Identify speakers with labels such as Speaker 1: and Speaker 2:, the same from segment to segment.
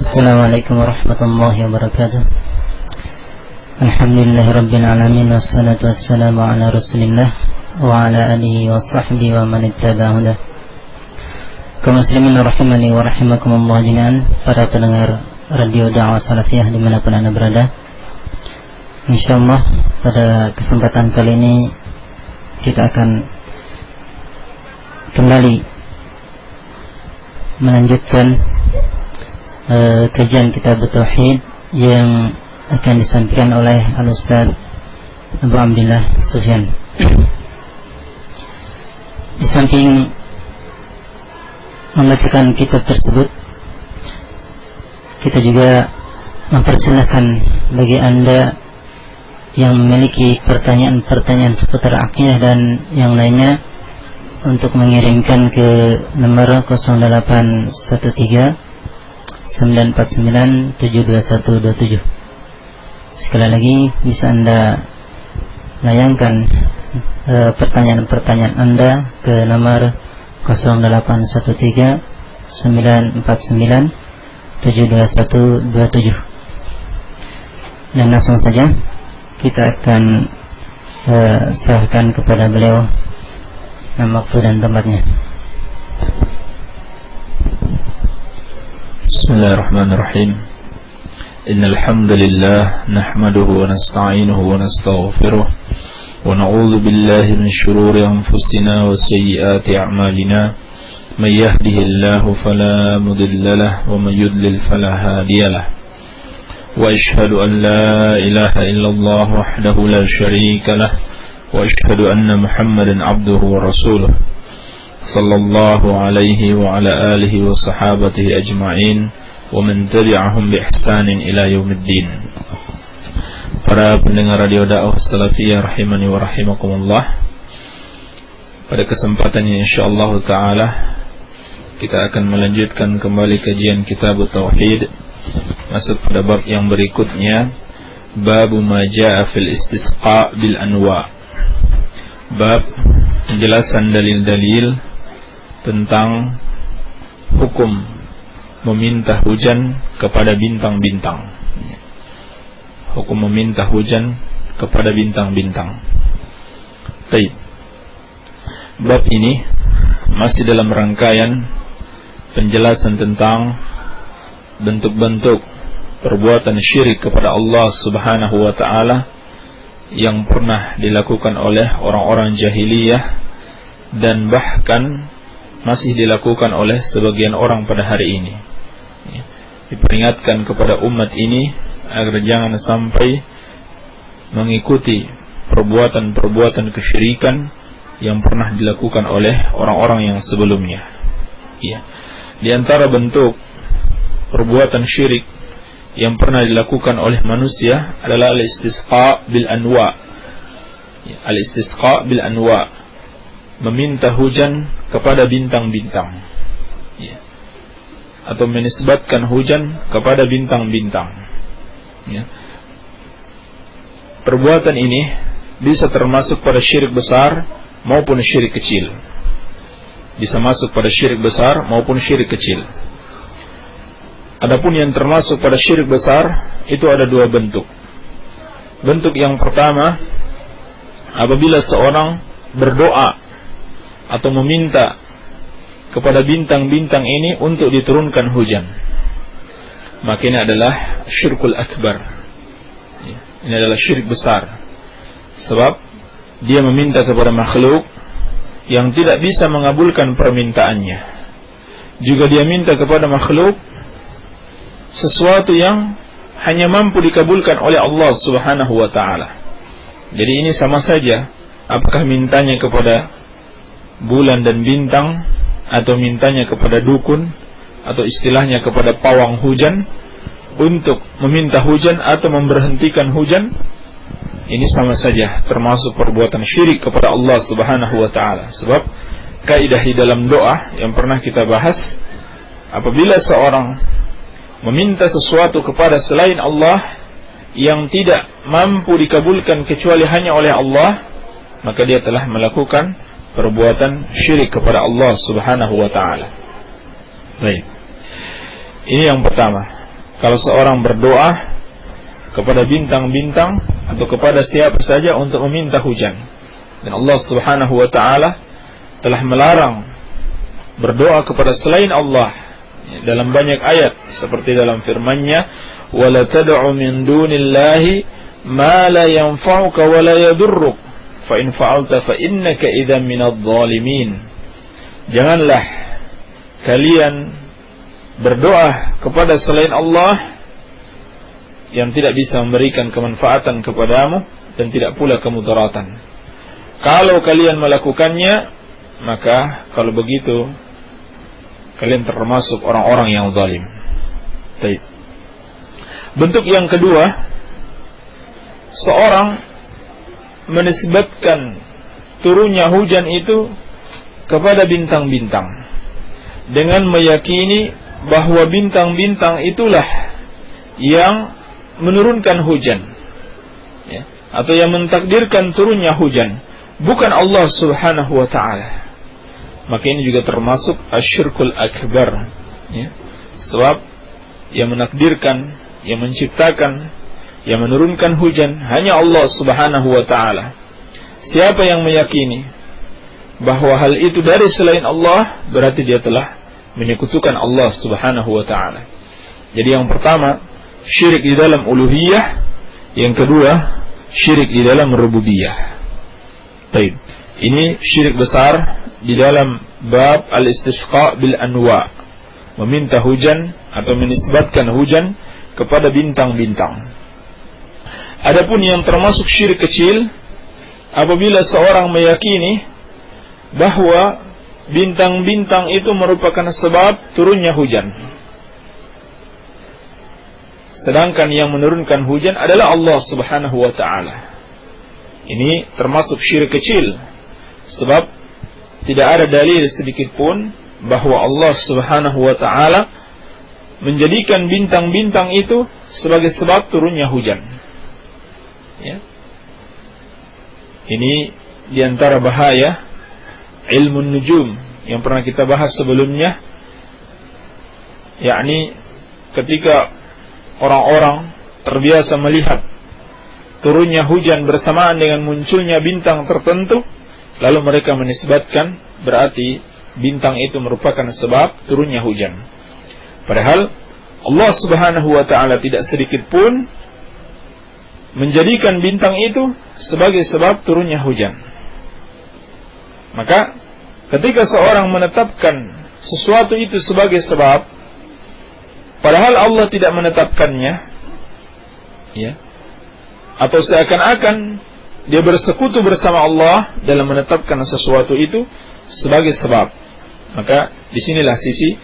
Speaker 1: Assalamualaikum warahmatullahi wabarakatuh. Alhamdulillahirabbil alamin wassalatu wassalamu ala Rasulillah wa ala alihi wa sahbihi wa man ittaba'ahu. Kaum muslimin rahimani wa rahimakumullah jami'an, para pendengar radio Da'wah Salafiyah dimanapun Anda berada. Insyaallah pada kesempatan kali ini kita akan kembali melanjutkan kajian kitab Tauhid yang akan disampaikan oleh Al-Ustaz Abu Abdillah Sufyan. Di samping membacakan kitab tersebut, kita juga mempersilahkan bagi Anda yang memiliki pertanyaan-pertanyaan seputar akidah dan yang lainnya untuk mengirimkan ke nomor 0813 949 72127. Sekali lagi bisa Anda layangkan pertanyaan-pertanyaan Anda ke nomor 0813 949 72127. Dan langsung saja kita akan serahkan kepada beliau nama, waktu dan tempatnya.
Speaker 2: Bismillahirrahmanirrahim. Innal hamdalillah nahmaduhu wa nasta'inuhu wa nastaghfiruh wa na'udzu billahi min shururi anfusina wa sayyiati a'malina. May yahdihillahu fala mudilla lahu wa may yudlil fala hadiya lahu. Wa ashhadu an la ilaha illallah wahdahu la sharika lahu wa ashhadu anna Muhammadan 'abduhu wa rasuluh. Sallallahu alaihi wa ala alihi wa sahabatihi ajma'in wa man tabi'ahum bi ihsanin ila yaumiddin. Para pendengar radio Da'wah Salafiyah rahimani wa rahimakumullah, pada kesempatan ini insyaallah taala kita akan melanjutkan kembali kajian kitab Tauhid, masuk pada bab yang berikutnya, bab ma jaa fil istisqa bil anwa. Bab penjelasan dalil-dalil tentang hukum meminta hujan kepada bintang-bintang. Hukum meminta hujan kepada bintang-bintang. Baik. Bab ini masih dalam rangkaian penjelasan tentang bentuk-bentuk perbuatan syirik kepada Allah Subhanahu wa taala yang pernah dilakukan oleh orang-orang jahiliyah dan bahkan masih dilakukan oleh sebagian orang pada hari ini. Diperingatkan kepada umat ini agar jangan sampai mengikuti perbuatan-perbuatan kesyirikan yang pernah dilakukan oleh orang-orang yang sebelumnya. Di antara bentuk perbuatan syirik yang pernah dilakukan oleh manusia adalah al-istisqa bil anwa. Al-istisqa bil anwa, meminta hujan kepada bintang-bintang, atau menisbatkan hujan kepada bintang-bintang. Perbuatan ini bisa termasuk pada syirik besar maupun syirik kecil. Bisa masuk pada syirik besar maupun syirik kecil. Adapun yang termasuk pada syirik besar itu ada dua bentuk. Bentuk yang pertama, apabila seorang berdoa atau meminta kepada bintang-bintang ini untuk diturunkan hujan, maka ini adalah syirkul akbar. Ini adalah syirik besar. Sebab dia meminta kepada makhluk yang tidak bisa mengabulkan permintaannya. Juga dia minta kepada makhluk sesuatu yang hanya mampu dikabulkan oleh Allah Subhanahu wa taala. Jadi ini sama saja, apakah mintanya kepada bulan dan bintang, atau mintanya kepada dukun, atau istilahnya kepada pawang hujan untuk meminta hujan atau memberhentikan hujan, ini sama saja termasuk perbuatan syirik kepada Allah Subhanahu wa taala. Sebab kaidah di dalam doa yang pernah kita bahas, apabila seorang meminta sesuatu kepada selain Allah yang tidak mampu dikabulkan kecuali hanya oleh Allah, maka dia telah melakukan perbuatan syirik kepada Allah Subhanahu wa taala. Baik. Ini yang pertama. kalau seorang berdoa kepada bintang-bintang atau kepada siapa saja untuk meminta hujan. Dan Allah Subhanahu wa taala telah melarang berdoa kepada selain Allah dalam banyak ayat, seperti dalam firman-Nya, "Wala tad'u min dunillahi ma la yanfa'uka wa la yadurruk, fa in fa'alta fa innaka idzan minadh dhalimin." Janganlah kalian berdoa kepada selain Allah yang tidak bisa memberikan kemanfaatan kepadamu dan tidak pula kemudaratan. Kalau kalian melakukannya, maka kalau begitu kalian termasuk orang-orang yang zalim. Baik. Bentuk yang kedua, seorang menisbatkan turunnya hujan itu kepada bintang-bintang dengan meyakini bahwa bintang-bintang itulah yang menurunkan hujan, ya, atau yang mentakdirkan turunnya hujan, bukan Allah Subhanahu wa ta'ala. Maka ini juga termasuk asyirkul akbar, ya. Sebab yang menakdirkan, yang menciptakan, yang menurunkan hujan hanya Allah Subhanahu wa ta'ala. Siapa yang meyakini bahwa hal itu dari selain Allah, berarti dia telah menyekutukan Allah Subhanahu wa ta'ala. Jadi yang pertama, syirik di dalam uluhiyah. Yang kedua, syirik di dalam rububiyah. Baik. Ini syirik besar di dalam bab al-istisqa bil anwa, meminta hujan atau menisbatkan hujan kepada bintang-bintang. Adapun yang termasuk syirik kecil, apabila seorang meyakini bahwa bintang-bintang itu merupakan sebab turunnya hujan, sedangkan yang menurunkan hujan adalah Allah Subhanahu wa ta'ala. Ini termasuk syirik kecil, sebab tidak ada dalil sedikit pun bahwa Allah Subhanahu wa ta'ala menjadikan bintang-bintang itu sebagai sebab turunnya hujan, ya. Ini diantara bahaya ilmu nujum yang pernah kita bahas sebelumnya, yakni ketika orang-orang terbiasa melihat turunnya hujan bersamaan dengan munculnya bintang tertentu, lalu mereka menisbatkan berarti bintang itu merupakan sebab turunnya hujan. Padahal Allah Subhanahu wa ta'ala tidak sedikit pun menjadikan bintang itu sebagai sebab turunnya hujan. Maka ketika seorang menetapkan sesuatu itu sebagai sebab, padahal Allah tidak menetapkannya, ya, atau seakan-akan dia bersekutu bersama Allah dalam menetapkan sesuatu itu sebagai sebab, maka disinilah sisi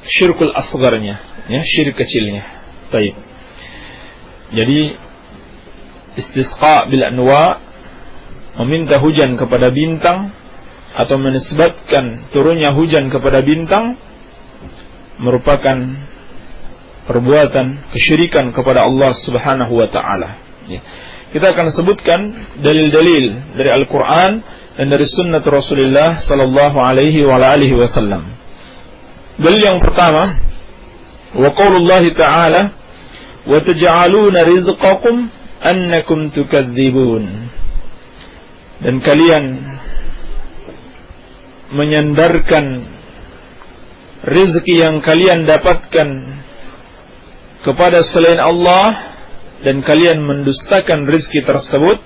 Speaker 2: syirkul asgharnya, ya, syirik kecilnya. Baik. Jadi istisqa bil anwa, meminta hujan kepada bintang atau menisbatkan turunnya hujan kepada bintang, merupakan perbuatan kesyirikan kepada Allah Subhanahu wa ta'ala, ya. Kita akan sebutkan dalil-dalil dari Al-Quran dan dari sunnah Rasulullah sallallahu alaihi wa alihi wasallam. Dalil yang pertama, wa qaulullahi ta'ala, wa taj'aluna rizqakum annakum tukadzibun. Dan kalian menyandarkan rezeki yang kalian dapatkan kepada selain Allah, dan kalian mendustakan rezeki tersebut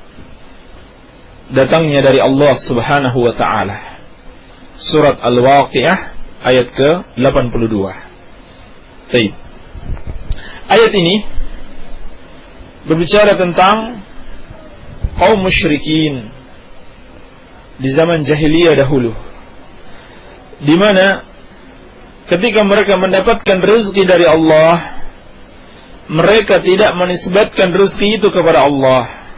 Speaker 2: datangnya dari Allah Subhanahu wa ta'ala. Surat Al-Waqi'ah ayat ke-82. Baik. Ayat ini berbicara tentang kaum musyrikin di zaman jahiliyah dahulu, di mana ketika mereka mendapatkan rezeki dari Allah, mereka tidak menisbatkan rezeki itu kepada Allah,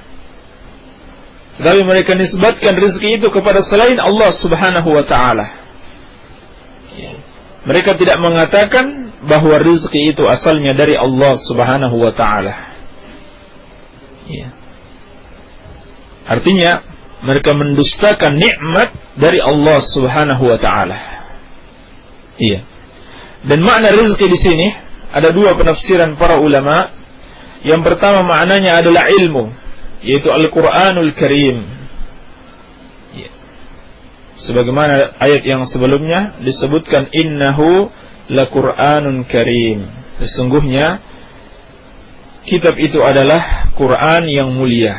Speaker 2: tetapi mereka nisbatkan rezeki itu kepada selain Allah Subhanahu wa ta'ala. Mereka tidak mengatakan bahwa rezeki itu asalnya dari Allah Subhanahu wa ta'ala. Artinya mereka mendustakan nikmat dari Allah Subhanahu wa ta'ala. Iya. Dan makna rezeki di sini ada dua penafsiran para ulama. Yang pertama maknanya adalah ilmu, yaitu Al-Quranul Karim. Sebagaimana ayat yang sebelumnya disebutkan, innahu laQur'anun karim. Sesungguhnya kitab itu adalah Quran yang mulia.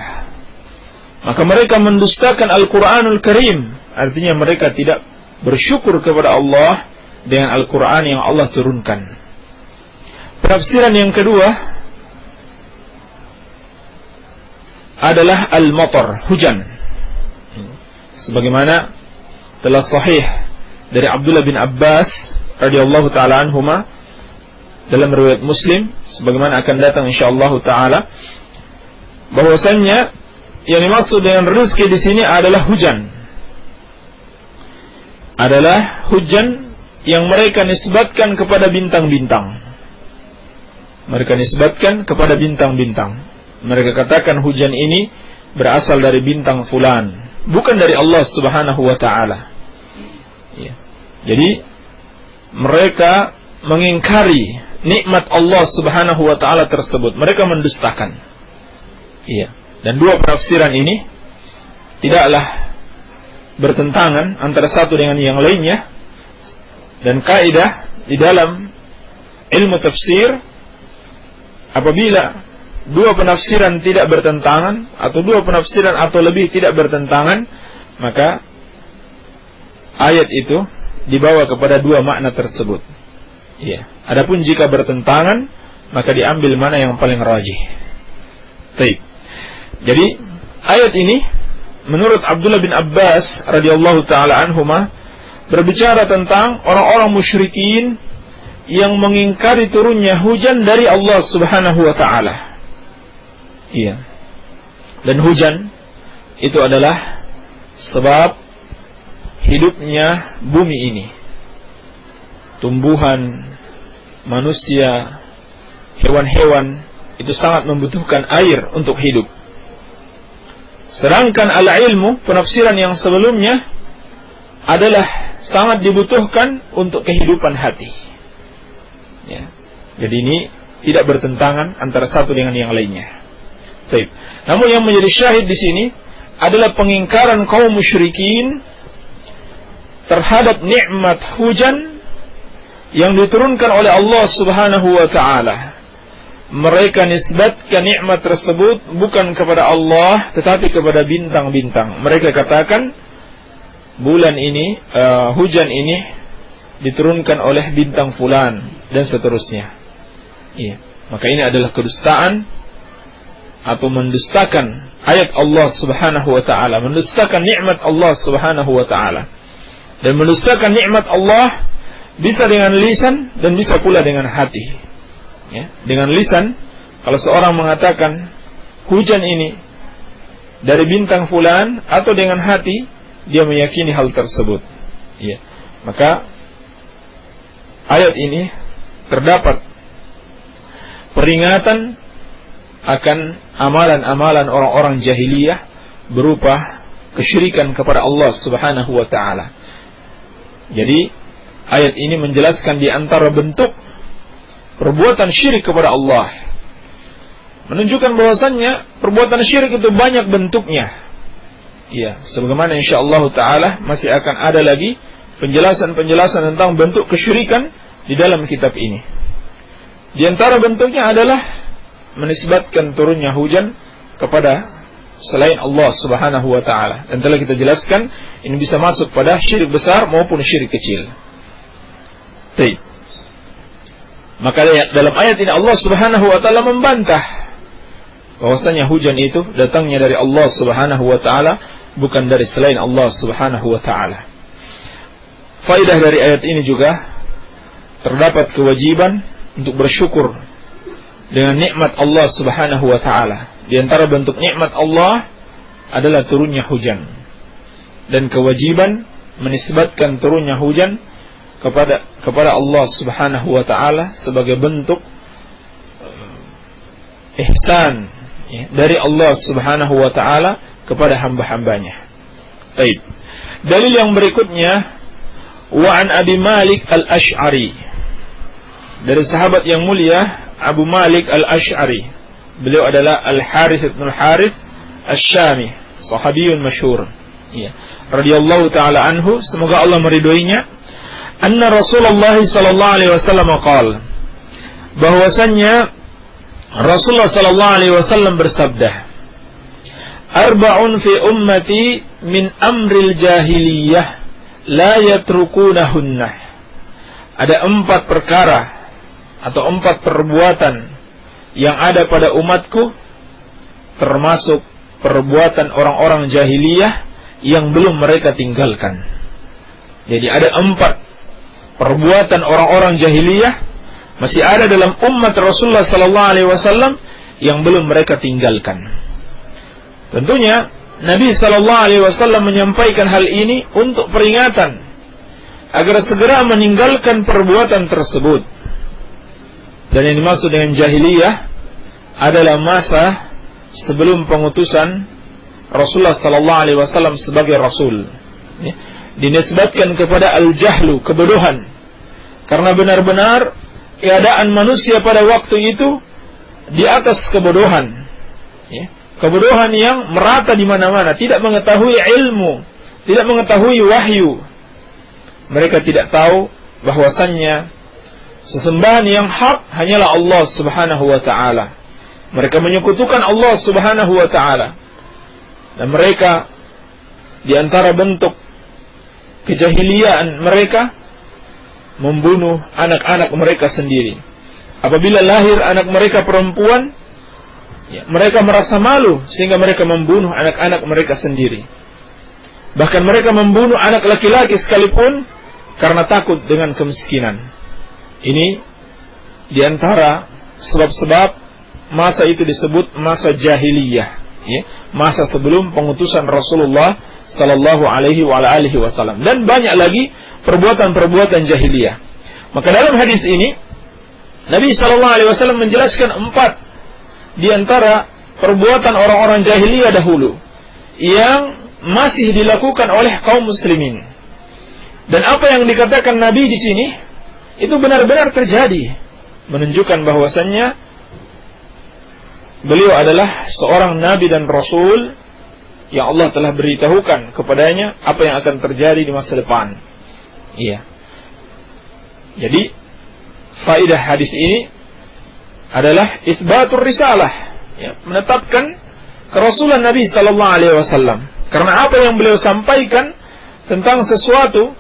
Speaker 2: Maka mereka mendustakan Al-Quranul Karim, artinya mereka tidak bersyukur kepada Allah dengan Al-Quran yang Allah turunkan. Penafsiran yang kedua adalah al-matar, hujan. Sebagaimana telah sahih dari Abdullah bin Abbas radhiyallahu taala anhuma dalam riwayat Muslim, sebagaimana akan datang insyaallah taala, bahwasannya yang dimaksud dengan rezeki di sini adalah hujan. Adalah hujan yang mereka nisbatkan kepada bintang-bintang. Mereka nisbatkan kepada bintang-bintang. Mereka katakan hujan ini berasal dari bintang fulan, bukan dari Allah Subhanahu wa taala. Ya. Jadi mereka mengingkari nikmat Allah Subhanahu wa taala tersebut. Mereka mendustakan. Iya. Dan dua penafsiran ini tidaklah bertentangan antara satu dengan yang lainnya. Dan kaidah di dalam ilmu tafsir, apabila dua penafsiran tidak bertentangan, atau dua penafsiran atau lebih tidak bertentangan, maka ayat itu dibawa kepada dua makna tersebut. Iya. Adapun jika bertentangan, maka diambil mana yang paling rajih. Baik. Jadi ayat ini menurut Abdullah bin Abbas radhiyallahu taala anhuma berbicara tentang orang-orang musyrikin yang mengingkari turunnya hujan dari Allah Subhanahu wa taala. Iya. Dan hujan itu adalah sebab hidupnya bumi ini. Tumbuhan, manusia, hewan-hewan itu sangat membutuhkan air untuk hidup. Sedangkan al-ilmu, penafsiran yang sebelumnya, adalah sangat dibutuhkan untuk kehidupan hati. Ya. Jadi ini tidak bertentangan antara satu dengan yang lainnya. Baik. Namun yang menjadi syahid di sini adalah pengingkaran kaum musyrikin terhadap nikmat hujan yang diturunkan oleh Allah Subhanahu wa taala. Mereka nisbatkan nikmat tersebut bukan kepada Allah tetapi kepada bintang-bintang. Mereka katakan bulan ini, hujan ini diturunkan oleh bintang fulan dan seterusnya. Iya. Maka ini adalah kedustaan atau mendustakan ayat Allah Subhanahu wa taala, mendustakan nikmat Allah Subhanahu wa taala. Dan mendustakan nikmat Allah bisa dengan lisan dan bisa pula dengan hati. Ya, dengan lisan, kalau seorang mengatakan hujan ini dari bintang fulan, atau dengan hati dia meyakini hal tersebut. Ya. Maka ayat ini terdapat peringatan akan amalan-amalan orang-orang jahiliyah berupa kesyirikan kepada Allah Subhanahu wa taala. Jadi ayat ini menjelaskan di antara bentuk perbuatan syirik kepada Allah, menunjukkan bahwasannya perbuatan syirik itu banyak bentuknya. Ya, sebagaimana insyaallah taala masih akan ada lagi penjelasan-penjelasan tentang bentuk kesyirikan di dalam kitab ini. Di antara bentuknya adalah menisbatkan turunnya hujan kepada selain Allah Subhanahu wa taala. Dan telah kita jelaskan ini bisa masuk pada syirik besar maupun syirik kecil. Baik. Maka dalam ayat ini Allah Subhanahu wa taala membantah bahwasanya hujan itu datangnya dari Allah Subhanahu wa taala, bukan dari selain Allah Subhanahu wa taala. Faedah dari ayat ini juga terdapat kewajiban untuk bersyukur dengan nikmat Allah Subhanahu wa taala. Di antara bentuk nikmat Allah adalah turunnya hujan. Dan kewajiban menisbatkan turunnya hujan kepada Allah Subhanahu wa taala sebagai bentuk ihsan dari Allah Subhanahu wa taala kepada hamba-hambanya. Baik. Dalil yang berikutnya, wa an Abi Malik Al-Asy'ari dari sahabat yang mulia Abu Malik Al-Asy'ari. Beliau adalah Al-Harith ibn Al-Harith Asy-Syami, sahabiyun masyhur. Ya. Radhiyallahu taala anhu, semoga Allah meridhoinya. Anna Rasulullah sallallahu alaihi wasallam qala, bahwasannya Rasulullah sallallahu alaihi wasallam bersabda, arba'un fi ummati min amril jahiliyah la yatrukunahunna. Ada 4 perkara atau 4 perbuatan yang ada pada umatku, termasuk perbuatan orang-orang jahiliyah yang belum mereka tinggalkan. Jadi ada 4 perbuatan orang-orang jahiliyah masih ada dalam umat Rasulullah sallallahu alaihi wasallam yang belum mereka tinggalkan. Tentunya Nabi sallallahu alaihi wasallam menyampaikan hal ini untuk peringatan agar segera meninggalkan perbuatan tersebut. Dan yang dimaksud dengan jahiliyah adalah masa sebelum pengutusan Rasulullah sallallahu alaihi wasallam sebagai rasul. Dinisbatkan kepada al-jahlu, kebodohan. Karena benar-benar keadaan manusia pada waktu itu di atas kebodohan. Kebodohan yang merata di mana-mana, tidak mengetahui ilmu, tidak mengetahui wahyu. Mereka tidak tahu bahwasannya sesembahan yang hak hanyalah Allah Subhanahu wa taala. Mereka menyekutukan Allah Subhanahu wa taala. Dan mereka di antara bentuk kejahiliaan mereka membunuh anak-anak mereka sendiri. Apabila lahir anak mereka perempuan, mereka merasa malu sehingga mereka membunuh anak-anak mereka sendiri. Bahkan mereka membunuh anak laki-laki sekalipun karena takut dengan kemiskinan. Ini di antara sebab-sebab masa itu disebut masa jahiliyah, masa sebelum pengutusan Rasulullah sallallahu alaihi wasallam. Dan banyak lagi perbuatan-perbuatan jahiliyah. Maka dalam hadis ini Nabi sallallahu alaihi wasallam menjelaskan 4 di antara perbuatan orang-orang jahiliyah dahulu yang masih dilakukan oleh kaum muslimin. Dan apa yang dikatakan Nabi di sini itu benar-benar terjadi, menunjukkan bahwasannya beliau adalah seorang nabi dan rasul yang Allah telah beritahukan kepadanya apa yang akan terjadi di masa depan. Iya. Jadi faedah hadis ini adalah itsbatur risalah, menetapkan kerasulan Nabi sallallahu alaihi wasallam. Karena apa yang beliau sampaikan tentang sesuatu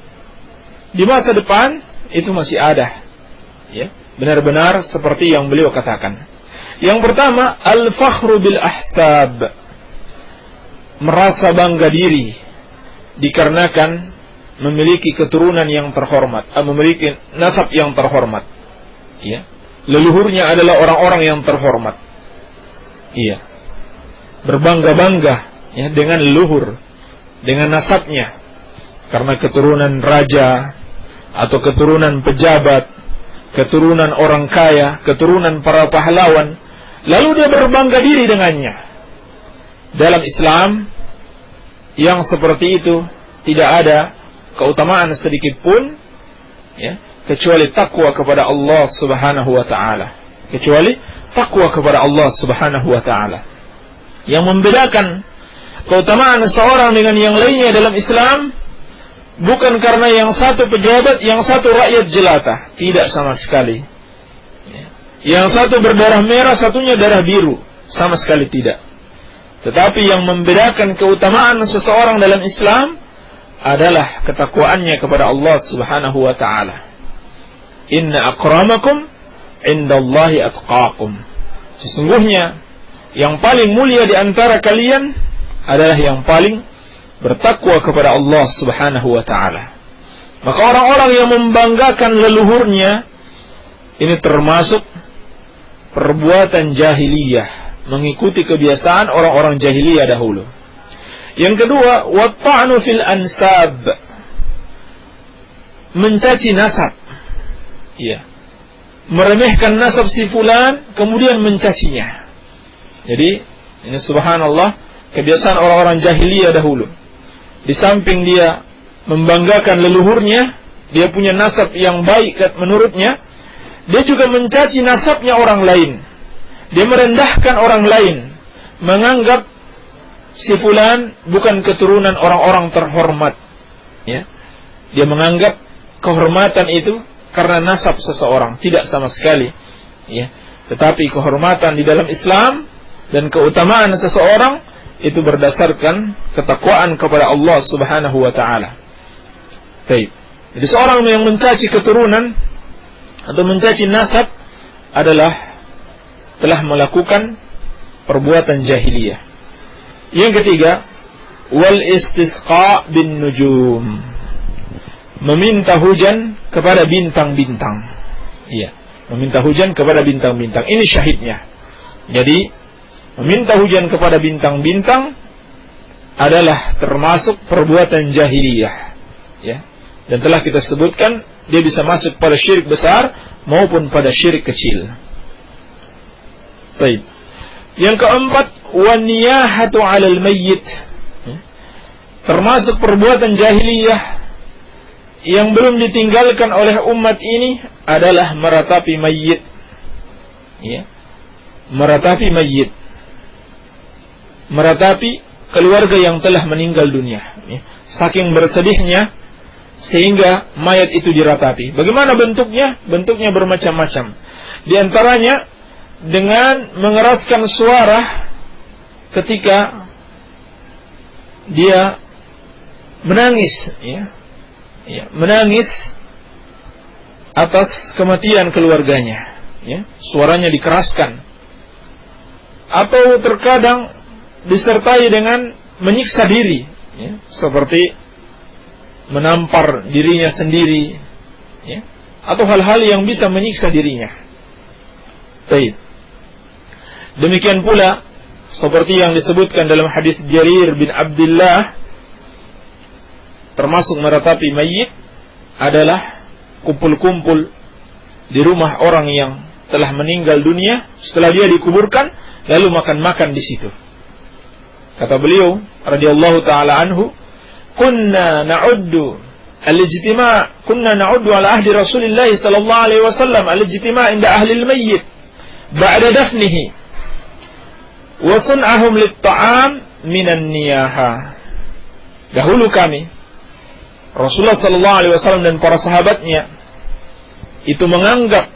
Speaker 2: di masa depan itu masih ada, benar-benar seperti yang beliau katakan. Yang pertama, al-fakhru bil ahsab, merasa bangga diri dikarenakan memiliki keturunan yang terhormat, memiliki nasab yang terhormat. Leluhurnya adalah orang-orang yang terhormat. Berbangga-bangga dengan leluhur, dengan nasabnya, karena keturunan raja atau keturunan pejabat, keturunan orang kaya, keturunan para pahlawan, lalu dia berbangga diri dengannya. Dalam Islam yang seperti itu tidak ada keutamaan sedikit pun, kecuali takwa kepada Allah Subhanahu wa taala. Kecuali takwa kepada Allah Subhanahu wa taala. Yang membedakan keutamaan seorang dengan yang lainnya dalam Islam bukan karena yang satu pejabat, yang satu rakyat jelata, tidak sama sekali. Yang satu berdarah merah, satunya darah biru, sama sekali tidak. Tetapi yang membedakan keutamaan seseorang dalam Islam adalah ketakwaannya kepada Allah Subhanahu wa taala. Inna akramakum indallahi atqakum. Sesungguhnya yang paling mulia di antara kalian adalah yang paling bertakwa kepada Allah Subhanahu wa taala. Maka orang-orang yang membanggakan leluhurnya ini termasuk perbuatan jahiliyah, mengikuti kebiasaan orang-orang jahiliyah dahulu. Yang kedua, watta'nu fil ansab, mencaci nasab. Meremehkan nasab si fulan kemudian mencacinya. Jadi ini subhanallah kebiasaan orang-orang jahiliyah dahulu. Di samping dia membanggakan leluhurnya, dia punya nasab yang baik menurutnya, Dia juga mencaci nasabnya orang lain. Dia merendahkan orang lain, menganggap si fulan bukan keturunan orang-orang terhormat. Ya. Dia menganggap kehormatan itu karena nasab seseorang, tidak sama sekali. Ya. Tetapi kehormatan di dalam Islam dan keutamaan seseorang itu berdasarkan ketakwaan kepada Allah Subhanahu wa taala. Baik. Jadi seorang yang mencaci keturunan atau mencaci nasab adalah telah melakukan perbuatan jahiliyah. Yang ketiga, wal istisqa bin nujum. Meminta hujan kepada bintang-bintang. Iya, meminta hujan kepada bintang-bintang. Ini syahidnya. Jadi, meminta hujan kepada bintang-bintang adalah termasuk perbuatan jahiliyah. Ya. Dan telah kita sebutkan, dia bisa masuk pada syirik besar maupun pada syirik kecil. Baik. Yang keempat, waniyahatu 'alal mayyit. Termasuk perbuatan jahiliyah yang belum ditinggalkan oleh umat ini adalah meratapi mayyit. Ya. Meratapi mayyit. Meratapi keluarga yang telah meninggal dunia. Ya. Saking bersedihnya sehingga mayat itu diratapi. Bagaimana bentuknya? Bentuknya bermacam-macam. Di antaranya dengan mengeraskan suara ketika dia menangis, ya. Ya, menangis atas kematian keluarganya, ya. Suaranya dikeraskan. Atau terkadang disertai dengan menyiksa diri, ya. Seperti menampar dirinya sendiri, ya. Atau hal-hal yang bisa menyiksa dirinya. Baik. Demikian pula seperti yang disebutkan dalam hadis Jarir bin Abdullah, termasuk meratapi mayit adalah kumpul-kumpul di rumah orang yang telah meninggal dunia setelah dia dikuburkan, lalu makan-makan di situ. Kata beliau radhiyallahu taala anhu, kunna na'uddu ala ahdi Rasulillah sallallahu alaihi wasallam al-ijtima' inda ahli al-mayyit ba'da dafnihi wa sun'ahum lit-ta'am minan niyaha. Dahulu kami, Rasulullah sallallahu alaihi wasallam dan para sahabatnya itu menganggap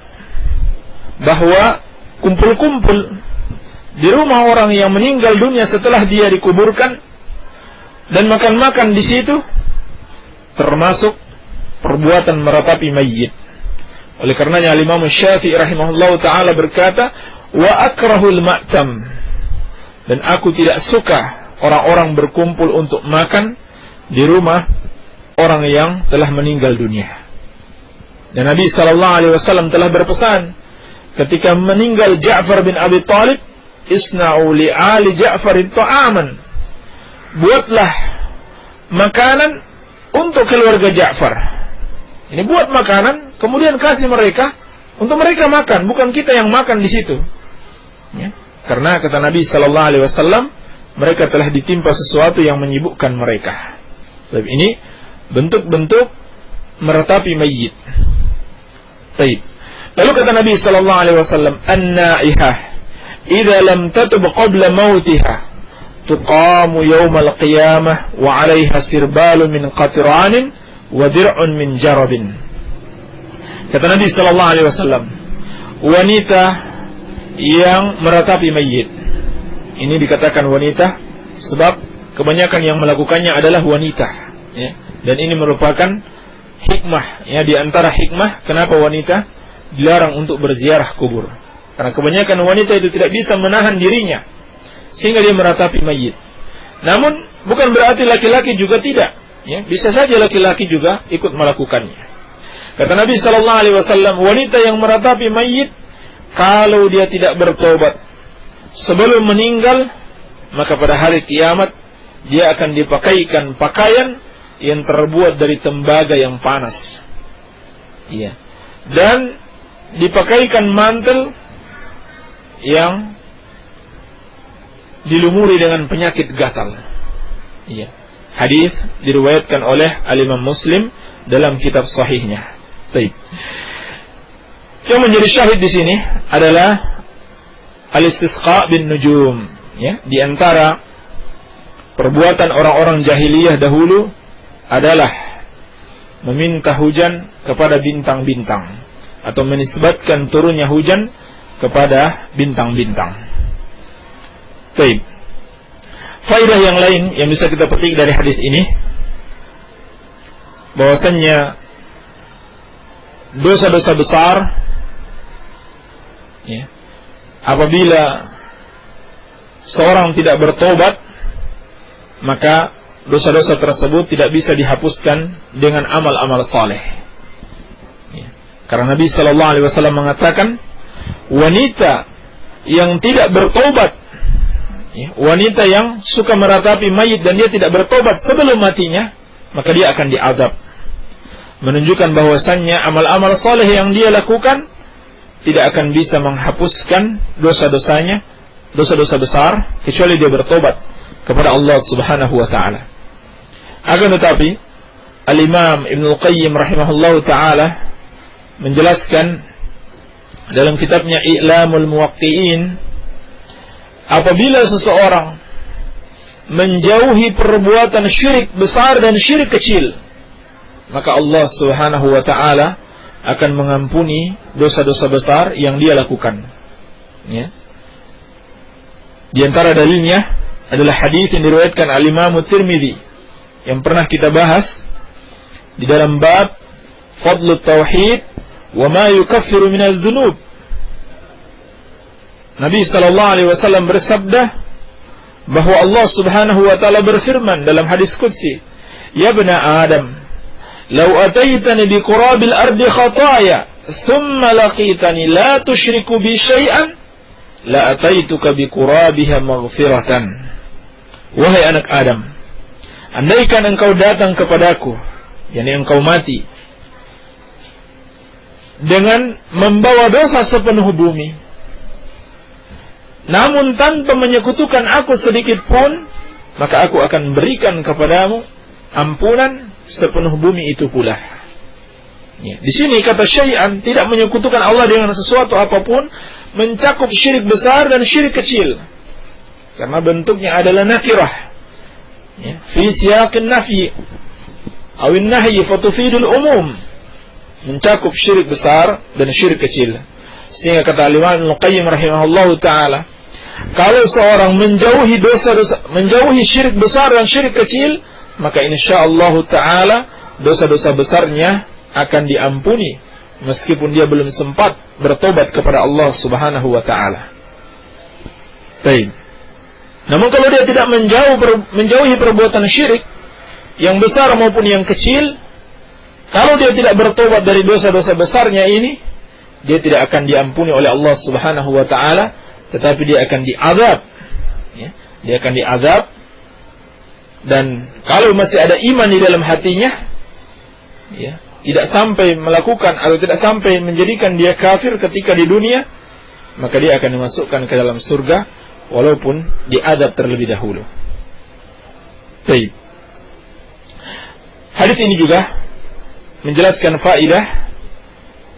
Speaker 2: bahwa kumpul-kumpul di rumah orang yang meninggal dunia setelah dia dikuburkan dan makan-makan di situ termasuk perbuatan meratapi mayit. Oleh karenanya Imam Syafi'i rahimahullahu taala berkata, wa akrahul ma'tam, dan aku tidak suka orang-orang berkumpul untuk makan di rumah orang yang telah meninggal dunia. Dan Nabi sallallahu alaihi wasallam telah berpesan ketika meninggal Ja'far bin Abi Thalib, isna'u li ali Ja'farin ta'aman, buatlah makanan untuk keluarga Ja'far. Ini buat makanan, kemudian kasih mereka untuk mereka makan, bukan kita yang makan di situ. Ya. Karena kata Nabi sallallahu alaihi wasallam, mereka telah ditimpa sesuatu yang menyibukkan mereka. Tapi ini bentuk-bentuk meratapi mayit. Baik. Lalu kata Nabi sallallahu alaihi wasallam, an-na'ihah idza lam tatub qabla mautiha tuqamu yaumal qiyamah wa 'alaiha sirbalun min qatranin wa dir'un min jarabin. Kata Nabi sallallahu alaihi wasallam, wanita yang meratapi mayit. Ini dikatakan wanita sebab kebanyakan yang melakukannya adalah wanita, ya. Dan ini merupakan hikmah, ya, di antara hikmah kenapa wanita dilarang untuk berziarah kubur. Karena kebanyakan wanita itu tidak bisa menahan dirinya sehingga dia meratapi mayit. Namun bukan berarti laki-laki juga tidak, ya. Bisa saja laki-laki juga ikut melakukannya. Kata Nabi sallallahu alaihi wasallam, wanita yang meratapi mayit kalau dia tidak bertobat sebelum meninggal, maka pada hari kiamat dia akan dipakaikan pakaian yang terbuat dari tembaga yang panas, iya, dan dipakaikan mantel yang dilumuri dengan penyakit gatal. Iya. Hadis diriwayatkan oleh Al-Imam Muslim dalam kitab sahihnya. Baik. Yang menjadi syahid di sini adalah al-istisqa bin nujum, ya, di antara perbuatan orang-orang jahiliyah dahulu adalah meminta hujan kepada bintang-bintang atau menisbatkan turunnya hujan kepada bintang-bintang. Baik. Faedah yang lain yang bisa kita petik dari hadis ini, bahwasannya dosa-dosa besar, ya, apabila seorang tidak bertobat, maka dosa-dosa tersebut tidak bisa dihapuskan dengan amal-amal saleh. Ya. Karena Nabi sallallahu alaihi wasallam mengatakan, wanita yang tidak bertobat, ya, wanita yang suka meratapi mayit dan dia tidak bertobat sebelum matinya, maka dia akan diazab. Menunjukkan bahwasannya amal-amal saleh yang dia lakukan tidak akan bisa menghapuskan dosa-dosanya, dosa-dosa besar, kecuali dia bertobat kepada Allah Subhanahu wa taala. Akan tetapi Al-Imam Ibnu Qayyim rahimahullahu taala menjelaskan dalam kitabnya I'lamul Muwaqqi'in, apabila seseorang menjauhi perbuatan syirik besar dan syirik kecil, maka Allah Subhanahu wa taala akan mengampuni dosa-dosa besar yang dia lakukan. Ya. Di antara dalilnya adalah hadis yang diriwayatkan al-Imam Tirmidzi yang pernah kita bahas di dalam bab Fadlut Tauhid wa ma yukaffiru minadz dzunub. Nabi sallallahu alaihi wasallam bersabda bahwa Allah Subhanahu wa taala berfirman dalam hadis qudsi, "Ya bani Adam, law ataitani bi qurabil ardi khataaya, thumma laqitani la tusyriku bi syai'an, la ataituka bi qurabiha maghfiratan." Wahai anak Adam, andaikan engkau datang kepadaku, yakni engkau mati, dengan membawa dosa sepenuh bumi, namun tanpa menyekutukan aku sedikit pun, maka aku akan berikan kepadamu ampunan sepenuh bumi itu pula. Ya. Di sini kata syai'an tidak menyekutukan Allah dengan sesuatu apapun, mencakup syirik besar dan syirik kecil. Karena bentuknya adalah nakirah. Ya. Fi siyaqin nafyi awin nahyi fatufidul umum. Mencakup syirik besar dan syirik kecil. Sehingga kata Al-Imam Ibnu Qayyim rahimahullahu taala, kalau seorang menjauhi dosa-dosa, menjauhi syirik besar dan syirik kecil, maka insyaallah taala dosa-dosa besarnya akan diampuni meskipun dia belum sempat bertobat kepada Allah Subhanahu wa taala. Baik. Namun kalau dia tidak menjauhi perbuatan syirik yang besar maupun yang kecil, kalau dia tidak bertobat dari dosa-dosa besarnya ini, dia tidak akan diampuni oleh Allah Subhanahu wa taala, tetapi dia akan diazab. Ya, dia akan diazab. Dan kalau masih ada iman di dalam hatinya, ya, tidak sampai melakukan atau tidak sampai menjadikan dia kafir ketika di dunia, maka dia akan dimasukkan ke dalam surga walaupun diazab terlebih dahulu. Baik. Hadis ini juga menjelaskan faedah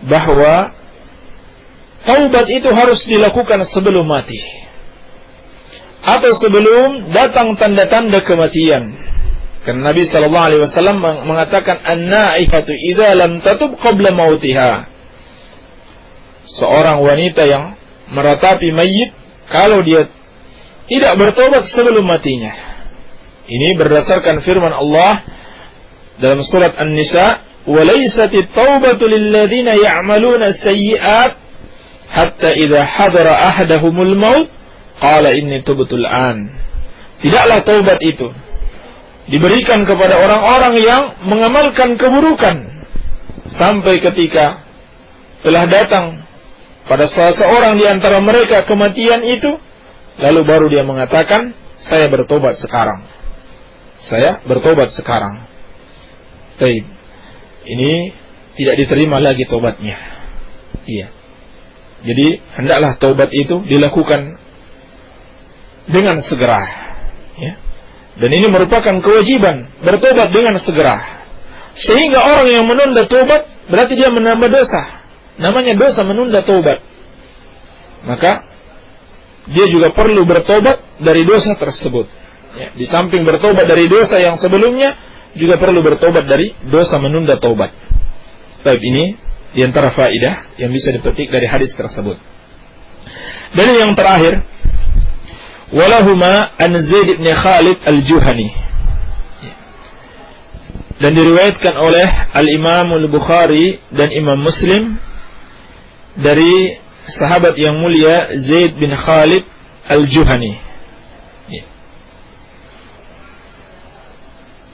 Speaker 2: bahwa taubat itu harus dilakukan sebelum mati atau sebelum datang tanda-tanda kematian. Karena Nabi sallallahu alaihi wasallam mengatakan an-na'ihatu idza lam tatub qabla mautiha. Seorang wanita yang meratapi mayit kalau dia tidak bertobat sebelum matinya. Ini berdasarkan firman Allah dalam surat An-Nisa, "Wa laysatit taubatu lil ladzina ya'maluna sayyi'at hatta idza hadara ahadahumul maut qala inni tubtul an." Tidaklah taubat itu diberikan kepada orang-orang yang mengamalkan keburukan sampai ketika telah datang pada salah seorang di antara mereka kematian itu, lalu baru dia mengatakan, "Saya bertobat sekarang. Saya bertobat sekarang." Baik. Ini tidak diterima lagi taubatnya. Iya. Jadi hendaklah taubat itu dilakukan dengan segera, ya. Dan ini merupakan kewajiban bertobat dengan segera. Sehingga orang yang menunda taubat berarti dia menambah dosa. namanya dosa menunda taubat. Maka dia juga perlu bertobat dari dosa tersebut. Ya, di samping bertobat dari dosa yang sebelumnya, juga perlu bertobat dari dosa menunda taubat. Baik, ini di antara faidah yang bisa dipetik dari hadis tersebut. Dan yang terakhir, walahuma an Zaid bin Khalid al-Juhani. Dan diriwayatkan oleh Al-Imam Al-Bukhari dan Imam Muslim dari sahabat yang mulia Zaid bin Khalid al-Juhani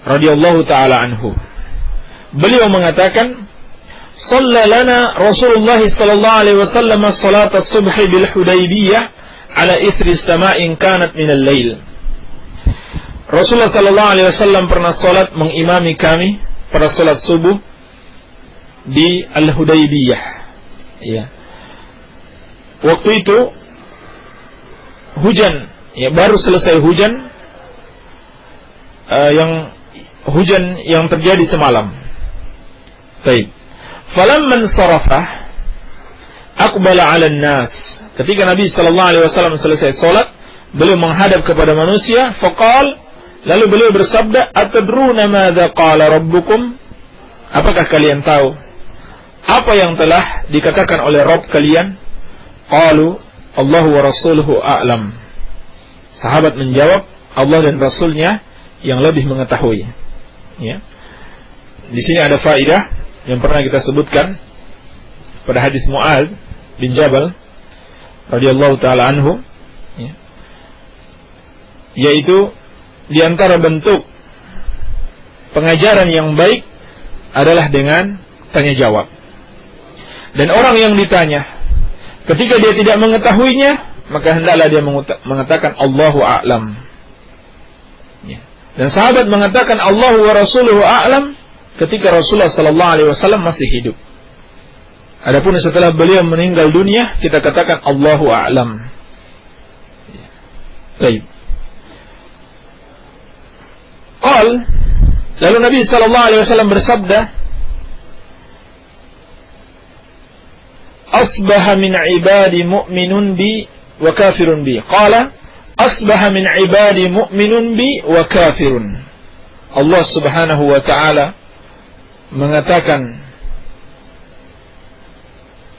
Speaker 2: radhiyallahu ta'ala anhu. Beliau mengatakan, "Shalla lana Rasulullah sallallahu alaihi wasallam salat as-subh bil Hudaybiyah ala ithri sama'in kanat min al-lail." Rasulullah sallallahu alaihi wasallam pernah salat mengimami kami pada salat subuh di Al-Hudaybiyah. Ya. Waktu itu hujan, ya, baru selesai hujan yang terjadi semalam. Baik. Falamman sarafah aqbala 'alan nas. Ketika Nabi sallallahu alaihi wasallam selesai salat, beliau menghadap kepada manusia, faqal, lalu beliau bersabda, "Atadruna madza qala rabbukum?" Apakah kalian tahu apa yang telah dikatakan oleh Rabb kalian? Qalu, "Allahu wa rasuluhu a'lam." Sahabat menjawab, Allah dan Rasulnya yang lebih mengetahui. Ya. Di sini ada faidah yang pernah kita sebutkan pada hadis Mu'adz bin Jabal radhiyallahu taala anhu, ya, yaitu di antara bentuk pengajaran yang baik adalah dengan tanya jawab. Dan orang yang ditanya, ketika dia tidak mengetahuinya, maka hendaklah dia mengatakan Allahu a'lam. Ya. Dan sahabat mengatakan Allahu wa rasuluhu a'lam ketika Rasulullah sallallahu alaihi wasallam masih hidup. Adapun setelah beliau meninggal dunia, kita katakan Allahu a'lam. Baik. Lalu Nabi sallallahu alaihi wasallam bersabda, "Asbaha min ibadi mu'minun bi wa kafirun bi." Qala, "Asbaha min ibadi mu'minun bi wa kafirun." Allah Subhanahu wa taala mengatakan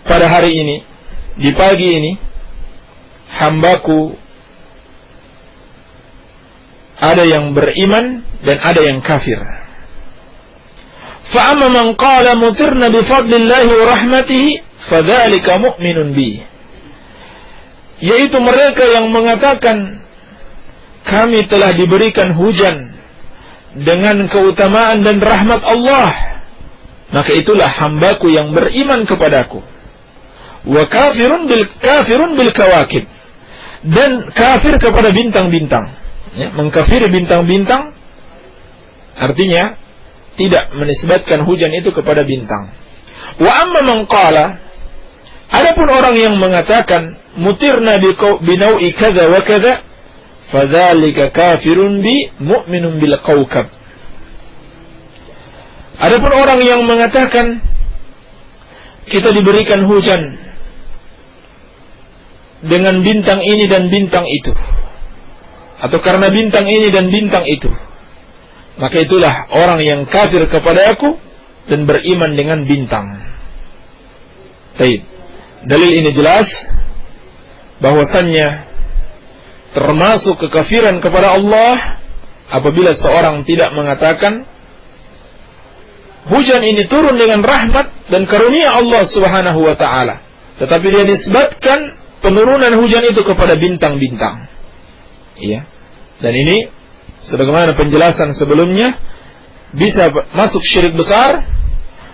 Speaker 2: pada hari ini, di pagi ini, hambaku ada yang beriman dan ada yang kafir. Fa amma man qala mutirna bi fadlillahi wa rahmatihi fadzalika mu'minun bi. Yaitu mereka yang mengatakan kami telah diberikan hujan dengan keutamaan dan rahmat Allah, maka itulah hambaku yang beriman kepadaku. Wa kafirun bil kawakib, dan kafir kepada bintang-bintang. Ya, mengkafiri bintang-bintang artinya tidak menisbatkan hujan itu kepada bintang. Wa amma man qala, adapun orang yang mengatakan mutirna bi nau'i kadza wa kadza, fadzalika kafirun bi mu'minun bil kawkab. Adapun orang yang mengatakan kita diberikan hujan dengan bintang ini dan bintang itu, atau karena bintang ini dan bintang itu, maka itulah orang yang kafir kepada aku dan beriman dengan bintang. Baik. Dalil ini jelas bahwasannya termasuk kekafiran kepada Allah apabila seorang tidak mengatakan hujan ini turun dengan rahmat dan karunia Allah Subhanahu wa taala, tetapi dia nisbatkan penurunan hujan itu kepada bintang-bintang. Iya. Dan ini sebagaimana penjelasan sebelumnya bisa masuk syirik besar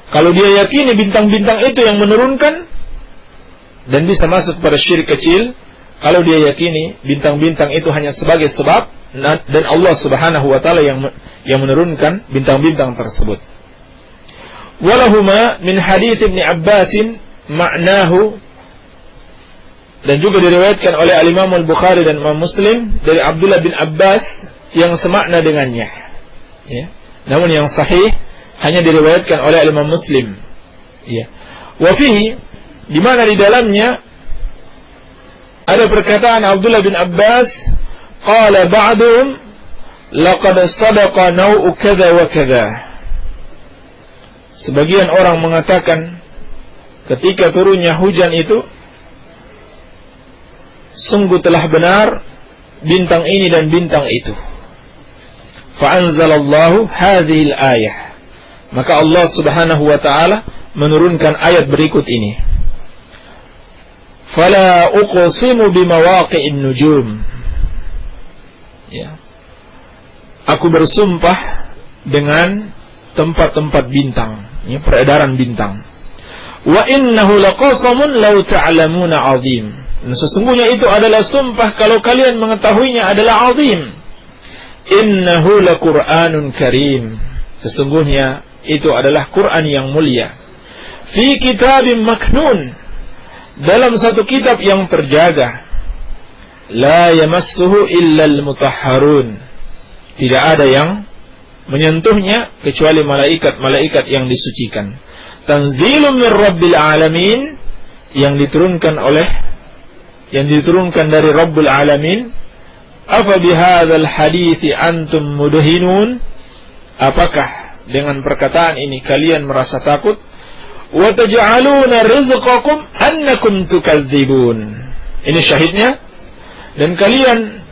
Speaker 2: kalau dia yakini bintang-bintang itu yang menurunkan, dan bisa masuk pada syirik kecil kalau dia yakini bintang-bintang itu hanya sebagai sebab dan Allah Subhanahu wa taala yang menurunkan bintang-bintang tersebut. Walahuma min hadits Ibnu Abbas ma'nahu, dan juga diriwayatkan oleh Al-Imam Al-Bukhari dan Imam Muslim dari Abdullah bin Abbas yang semakna dengannya. Ya. Namun yang sahih hanya diriwayatkan oleh Imam Muslim. Ya. Wa fihi, di mana di dalamnya ada perkataan Abdullah bin Abbas, qala ba'duhum laqad sadaqa naw'u kadza wa kadza. Sebagian orang mengatakan ketika turunnya hujan itu sungguh telah benar bintang ini dan bintang itu. Fa anzalallahu hadhil ayah. Maka Allah Subhanahu wa taala menurunkan ayat berikut ini. Fala uqsimu bimawaqi'in nujum. Ya. Aku bersumpah dengan tempat-tempat bintang, ya, peredaran bintang. Wa innahu laqasamun law ta'lamuna 'azim. Dan sesungguhnya itu adalah sumpah kalau kalian mengetahuinya adalah azim. Innahu laqur'anun karim. Sesungguhnya itu adalah Quran yang mulia. Fi kitabim maknun. Dalam satu kitab yang terjaga. La yamassuhu illal mutahharun. Tidak ada yang menyentuhnya kecuali malaikat-malaikat yang disucikan. Tanzilun min rabbil alamin, yang diturunkan dari Rabbul Alamin. Afa bihadzal hadithi antum mudhinun. Apakah dengan perkataan ini kalian merasa takut? Wa taj'aluna rizqakum annakum tukadzibun. Ini syahidnya. Dan kalian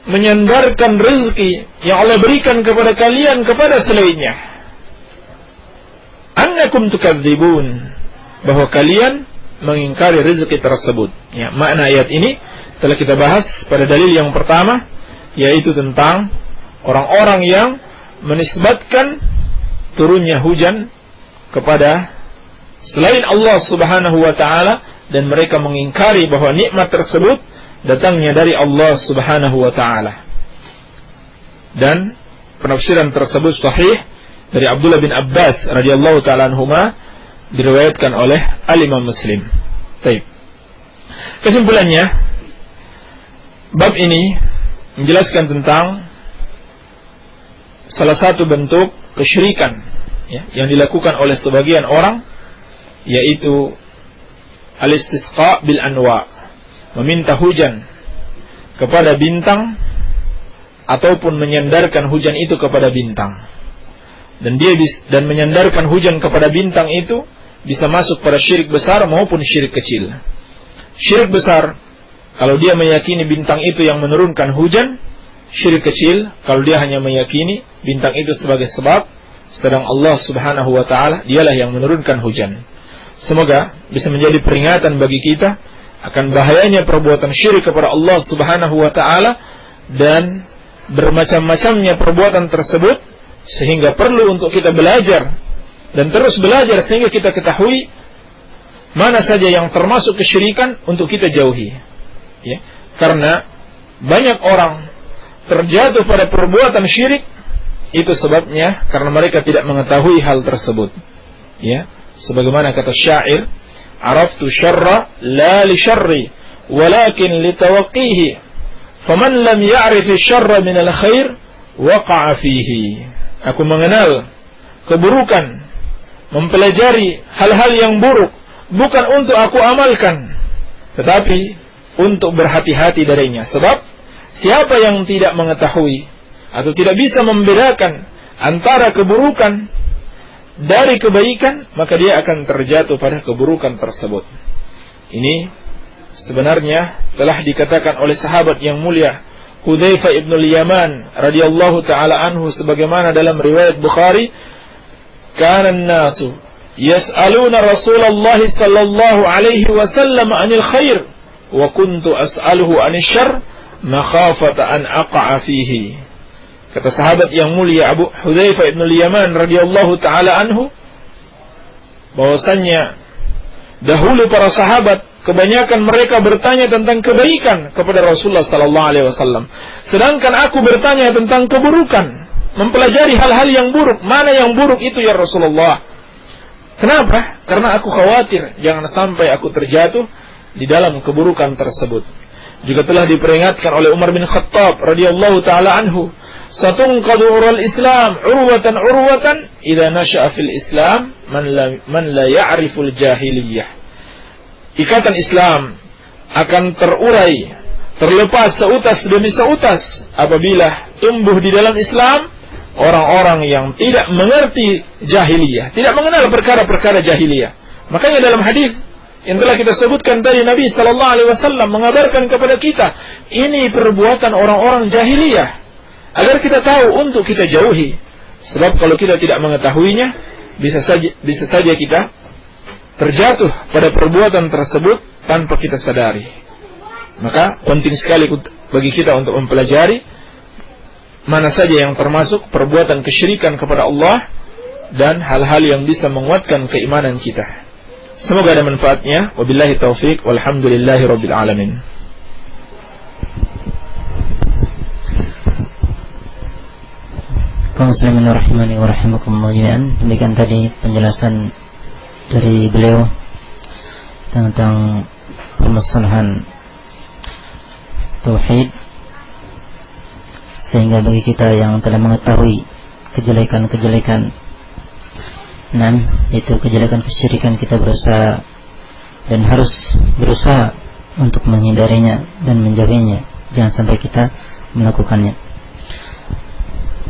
Speaker 2: menyandarkan rezeki yang Allah berikan kepada kalian kepada selainnya. Annakum tukadzibun, bahwa kalian mengingkari rezeki tersebut. Ya, makna ayat ini telah kita bahas pada dalil yang pertama, yaitu tentang orang-orang yang menisbatkan turunnya hujan kepada selain Allah Subhanahu wa taala, dan mereka mengingkari bahwa nikmat tersebut datangnya dari Allah Subhanahu wa taala. Dan penafsiran tersebut sahih dari Abdullah bin Abbas radhiyallahu taala anhuma, diriwayatkan oleh Al-Imam Muslim. Baik. Kesimpulannya, bab ini menjelaskan tentang salah satu bentuk kesyirikan, ya, yang dilakukan oleh sebagian orang, yaitu al-istisqa bil anwa, meminta hujan kepada bintang ataupun menyandarkan hujan itu kepada bintang. Dan menyandarkan hujan kepada bintang itu bisa masuk pada syirik besar maupun syirik kecil. Syirik besar kalau dia meyakini bintang itu yang menurunkan hujan. Syirik kecil kalau dia hanya meyakini bintang itu sebagai sebab, sedang Allah Subhanahu wa taala dialah yang menurunkan hujan. Semoga bisa menjadi peringatan bagi kita akan bahayanya perbuatan syirik kepada Allah Subhanahu wa taala dan bermacam-macamnya perbuatan tersebut, sehingga perlu untuk kita belajar dan terus belajar sehingga kita ketahui mana saja yang termasuk kesyirikan untuk kita jauhi. Ya, karena banyak orang terjatuh pada perbuatan syirik, itu sebabnya karena mereka tidak mengetahui hal tersebut. Ya, sebagaimana kata syair, araftu syarra la li syarri walakin li tawaqqihi, faman lam ya'rif syarra min al khair waqa'a fihi. Aku mengenal keburukan, mempelajari hal-hal yang buruk bukan untuk aku amalkan, tetapi untuk berhati-hati darinya. Sebab siapa yang tidak mengetahui atau tidak bisa membedakan antara keburukan dari kebaikan, maka dia akan terjatuh pada keburukan tersebut. Ini sebenarnya telah dikatakan oleh sahabat yang mulia Hudzaifah ibn al-Yaman radhiyallahu taala anhu, sebagaimana dalam riwayat Bukhari, kana an-nasu yas'aluna Rasulullah sallallahu alaihi wasallam 'anil khair wa kuntu as'aluhu 'anil syarr makhafata an aqa'a fihi. Kata sahabat yang mulia Abu Hudzaifah ibn al-Yaman radhiyallahu taala anhu, bahwasannya dahulu para sahabat kebanyakan mereka bertanya tentang kebaikan kepada Rasulullah sallallahu alaihi wasallam, sedangkan aku bertanya tentang keburukan, mempelajari hal-hal yang buruk. Mana yang buruk itu ya Rasulullah? Kenapa? Karena aku khawatir jangan sampai aku terjatuh di dalam keburukan tersebut. Juga telah diperingatkan oleh Umar bin Khattab radhiyallahu taala anhu, Satunqadu ural Islam urwatan idza nasha'a fil Islam man la ya'riful jahiliyah. Ikatan Islam akan terurai, terlepas seutas demi seutas apabila tumbuh di dalam Islam orang-orang yang tidak mengerti jahiliyah, tidak mengenal perkara-perkara jahiliyah. Makanya dalam hadis yang telah kita sebutkan tadi, Nabi sallallahu alaihi wasallam mengabarkan kepada kita, ini perbuatan orang-orang jahiliyah, agar kita tahu untuk kita jauhi. Sebab kalau kita tidak mengetahuinya, bisa saja kita terjatuh pada perbuatan tersebut tanpa kita sadari. Maka penting sekali bagi kita untuk mempelajari mana saja yang termasuk perbuatan kesyirikan kepada Allah dan hal-hal yang bisa menguatkan keimanan kita. Semoga ada manfaatnya. Wabillahi taufik, walhamdulillahi rabbil alamin.
Speaker 1: Kaum muslimin rahimani wa rahimakumullah jami'an. Demikian tadi penjelasan dari beliau tentang permasalahan tauhid, sehingga bagi kita yang telah mengetahui kejelekan-kejelekan, itu kejelekan kesyirikan, kita berusaha dan harus berusaha untuk menghindarinya dan menjauhinya, jangan sampai kita melakukannya.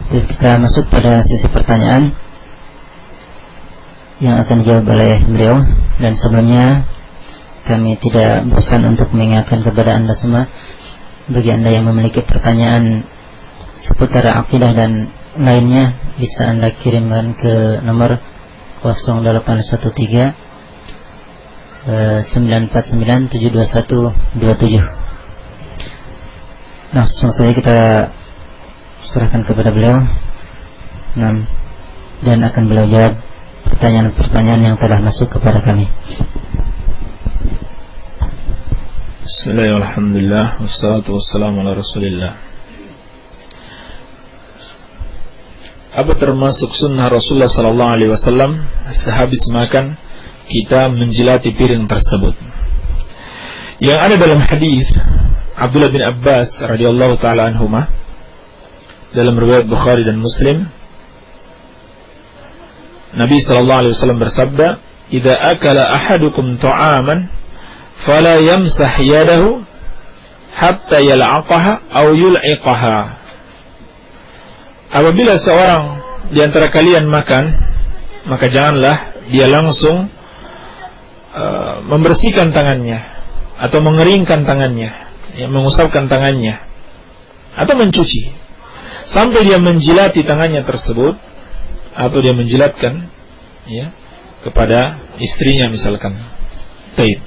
Speaker 1: Kita masuk pada sesi pertanyaan yang akan dijawab oleh beliau. Dan sebelumnya kami tidak bosan untuk mengingatkan kepada Anda semua, bagi Anda yang memiliki pertanyaan seputar akidah dan lainnya, bisa Anda kirimkan ke nomor 0813 949 72127. Langsung saja kita serahkan kepada beliau, dan akan beliau jawab pertanyaan-pertanyaan yang telah masuk kepada kami.
Speaker 2: Bismillahirrahmanirrahim. Alhamdulillah, wassalatu wassalamu ala Rasulillah. Apa termasuk sunnah Rasulullah sallallahu alaihi wasallam sehabis makan kita menjilati piring tersebut? Yang ada dalam hadis Abdullah bin Abbas radhiyallahu taala anhuma dalam riwayat Bukhari dan Muslim, Nabi sallallahu alaihi wasallam bersabda, "Idza akala ahadukum ta'aman fala yamsah yadahu hatta yal'aqaha aw yul'iqaha." Apabila seorang di antara kalian makan, maka janganlah dia langsung membersihkan tangannya atau mengeringkan tangannya, mengusapkan tangannya atau mencuci, sampai dia menjilati tangannya tersebut, atau dia menjilatkan kepada istrinya misalkan. Baik.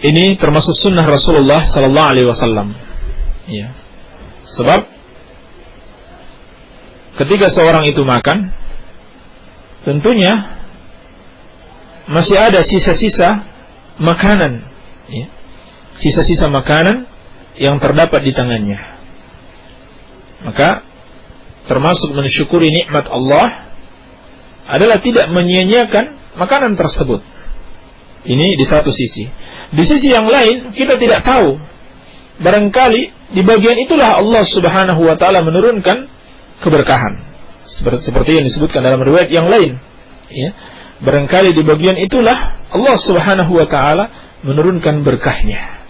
Speaker 2: Ini termasuk sunnah Rasulullah sallallahu alaihi wasallam. Sebab ketika seorang itu makan, tentunya masih ada sisa-sisa makanan, sisa-sisa makanan yang terdapat di tangannya. Maka termasuk mensyukuri nikmat Allah adalah tidak menyia-nyiakan makanan tersebut. Ini di satu sisi. Di sisi yang lain, kita tidak tahu, barangkali di bagian itulah Allah subhanahu wa ta'ala menurunkan keberkahan, seperti yang disebutkan dalam riwayat yang lain. Barangkali di bagian itulah Allah subhanahu wa ta'ala menurunkan berkahnya.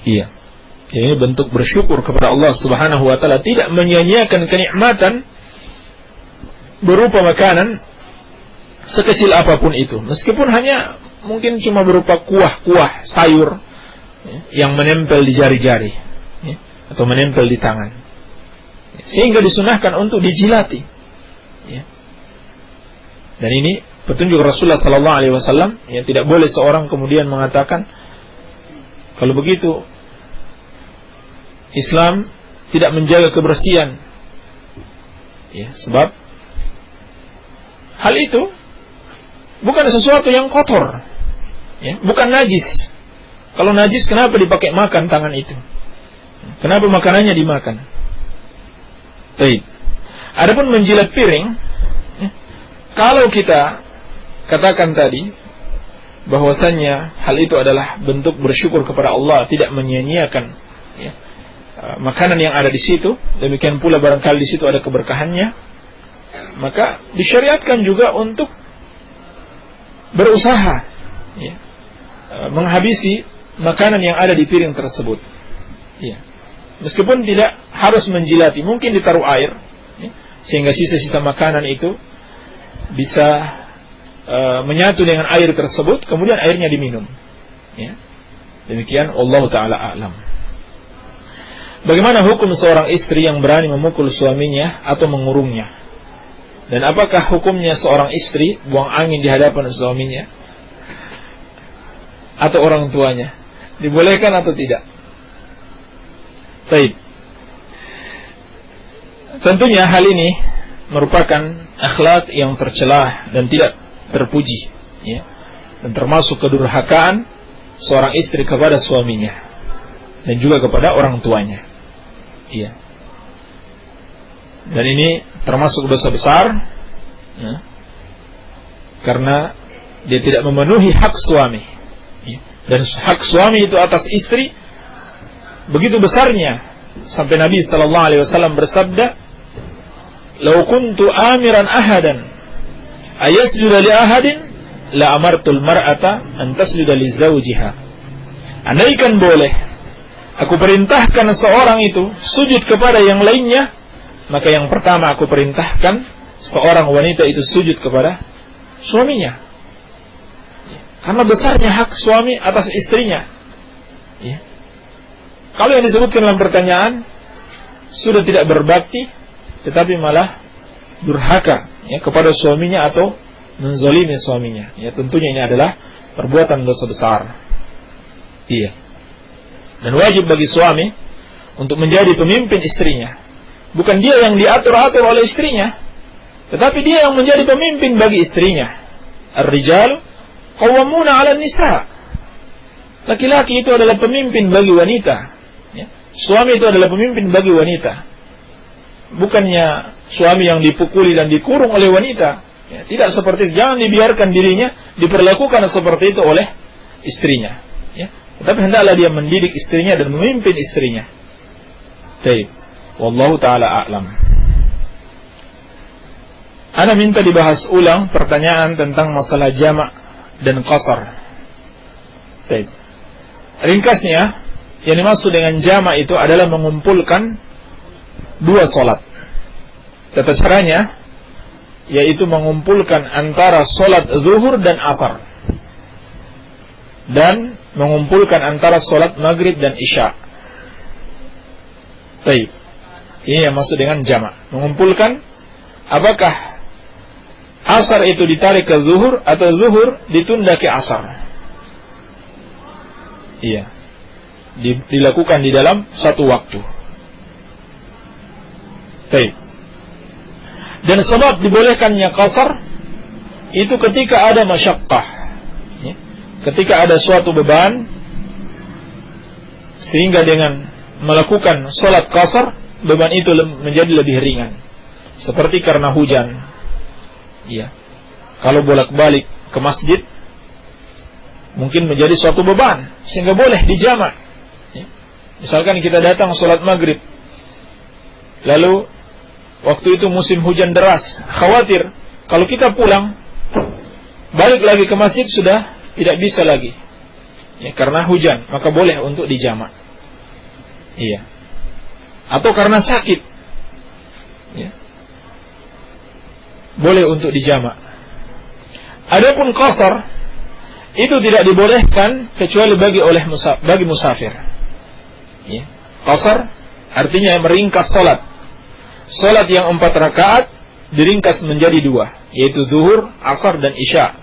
Speaker 2: Ini bentuk bersyukur kepada Allah subhanahu wa ta'ala, tidak menyia-nyiakan kenikmatan berupa makanan sekecil apapun itu, meskipun hanya mungkin cuma berupa kuah-kuah sayur yang menempel di jari-jari atau menempel di tangan, sehingga disunahkan untuk dijilati. Dan ini petunjuk Rasulullah sallallahu alaihi wasallam, yang tidak boleh seorang kemudian mengatakan, kalau begitu Islam tidak menjaga kebersihan. Sebab hal itu bukan sesuatu yang kotor, bukan najis. Kalau najis, kenapa dipakai makan tangan itu? Kenapa makanannya dimakan? Baik. Adapun menjilat piring, kalau kita katakan tadi bahwasannya hal itu adalah bentuk bersyukur kepada Allah, tidak menyia-nyiakan makanan yang ada di situ, demikian pula barangkali di situ ada keberkahannya, maka disyariatkan juga untuk berusaha ya, menghabisi makanan yang ada di piring tersebut ya. Meskipun tidak harus menjilati, mungkin ditaruh air ya, sehingga sisa-sisa makanan itu bisa menyatu dengan air tersebut, kemudian airnya diminum ya. Demikian, wallahu ta'ala a'lam. Bagaimana hukum seorang istri yang berani memukul suaminya atau mengurungnya? Dan apakah hukumnya seorang istri buang angin di hadapan suaminya atau orang tuanya? Dibolehkan atau tidak? Baik. Tentunya hal ini merupakan akhlak yang tercelah dan tidak terpuji ya. Dan termasuk kedurhakaan seorang istri kepada suaminya dan juga kepada orang tuanya. Iya. Dan ini termasuk dosa besar ya, karena dia tidak memenuhi hak suami ya. Dan hak suami itu atas istri begitu besarnya sampai Nabi SAW bersabda, "Lau kuntu amiran ahadan ayasjuda li ahadin la amartul mar'ata an tasjuda li zawjiha." Andaikan boleh aku perintahkan seorang itu sujud kepada yang lainnya, maka yang pertama aku perintahkan seorang wanita itu sujud kepada suaminya. Karena besarnya hak suami atas istrinya. Ya. Kalau yang disebutkan dalam pertanyaan sudah tidak berbakti, tetapi malah durhaka ya, kepada suaminya atau menzalimi suaminya. Ya, tentunya ini adalah perbuatan dosa besar. Iya. Dan wajib bagi suami untuk menjadi pemimpin istrinya. Bukan dia yang diatur-atur oleh istrinya, tetapi dia yang menjadi pemimpin bagi istrinya. Ar-rijal qawwamuna 'alan nisa. Laki-laki itu adalah pemimpin bagi wanita. Ya. Suami itu adalah pemimpin bagi wanita. Bukannya suami yang dipukuli dan dikurung oleh wanita. Ya, tidak seperti itu. Jangan dibiarkan dirinya diperlakukan seperti itu oleh istrinya. Ya. Tetapi hendaklah dia mendidik istrinya dan memimpin istrinya. Baik. Wallahu ta'ala a'lam. Ana minta dibahas ulang pertanyaan tentang masalah jamak dan qasar. Baik. Ringkasnya, yang dimaksud dengan jamak itu adalah mengumpulkan dua solat. Tata caranya yaitu mengumpulkan antara solat zuhur dan asar, dan mengumpulkan antara solat maghrib dan isya. Baik. Ini yang maksud dengan jamak. Mengumpulkan, apakah asar itu ditarik ke zuhur atau zuhur ditunda ke asar? Iya. Dilakukan di dalam satu waktu. Baik. Dan sebab dibolehkannya qasar itu ketika ada masyaqqah ya. Ketika ada suatu beban, sehingga dengan melakukan sholat qasar beban itu menjadi lebih ringan. Seperti karena hujan ya. Kalau bolak-balik ke masjid mungkin menjadi suatu beban, sehingga boleh dijamak ya. Misalkan kita datang sholat maghrib, lalu waktu itu musim hujan deras, khawatir kalau kita pulang balik lagi ke masjid sudah tidak bisa lagi ya, karena hujan, maka boleh untuk dijamak. Iya. Atau karena sakit ya, boleh untuk dijamak. Adapun qasar itu tidak dibolehkan kecuali bagi musafir ya. Qasar artinya meringkas salat. Salat yang 4 rakaat diringkas menjadi 2, yaitu zuhur, asar dan isya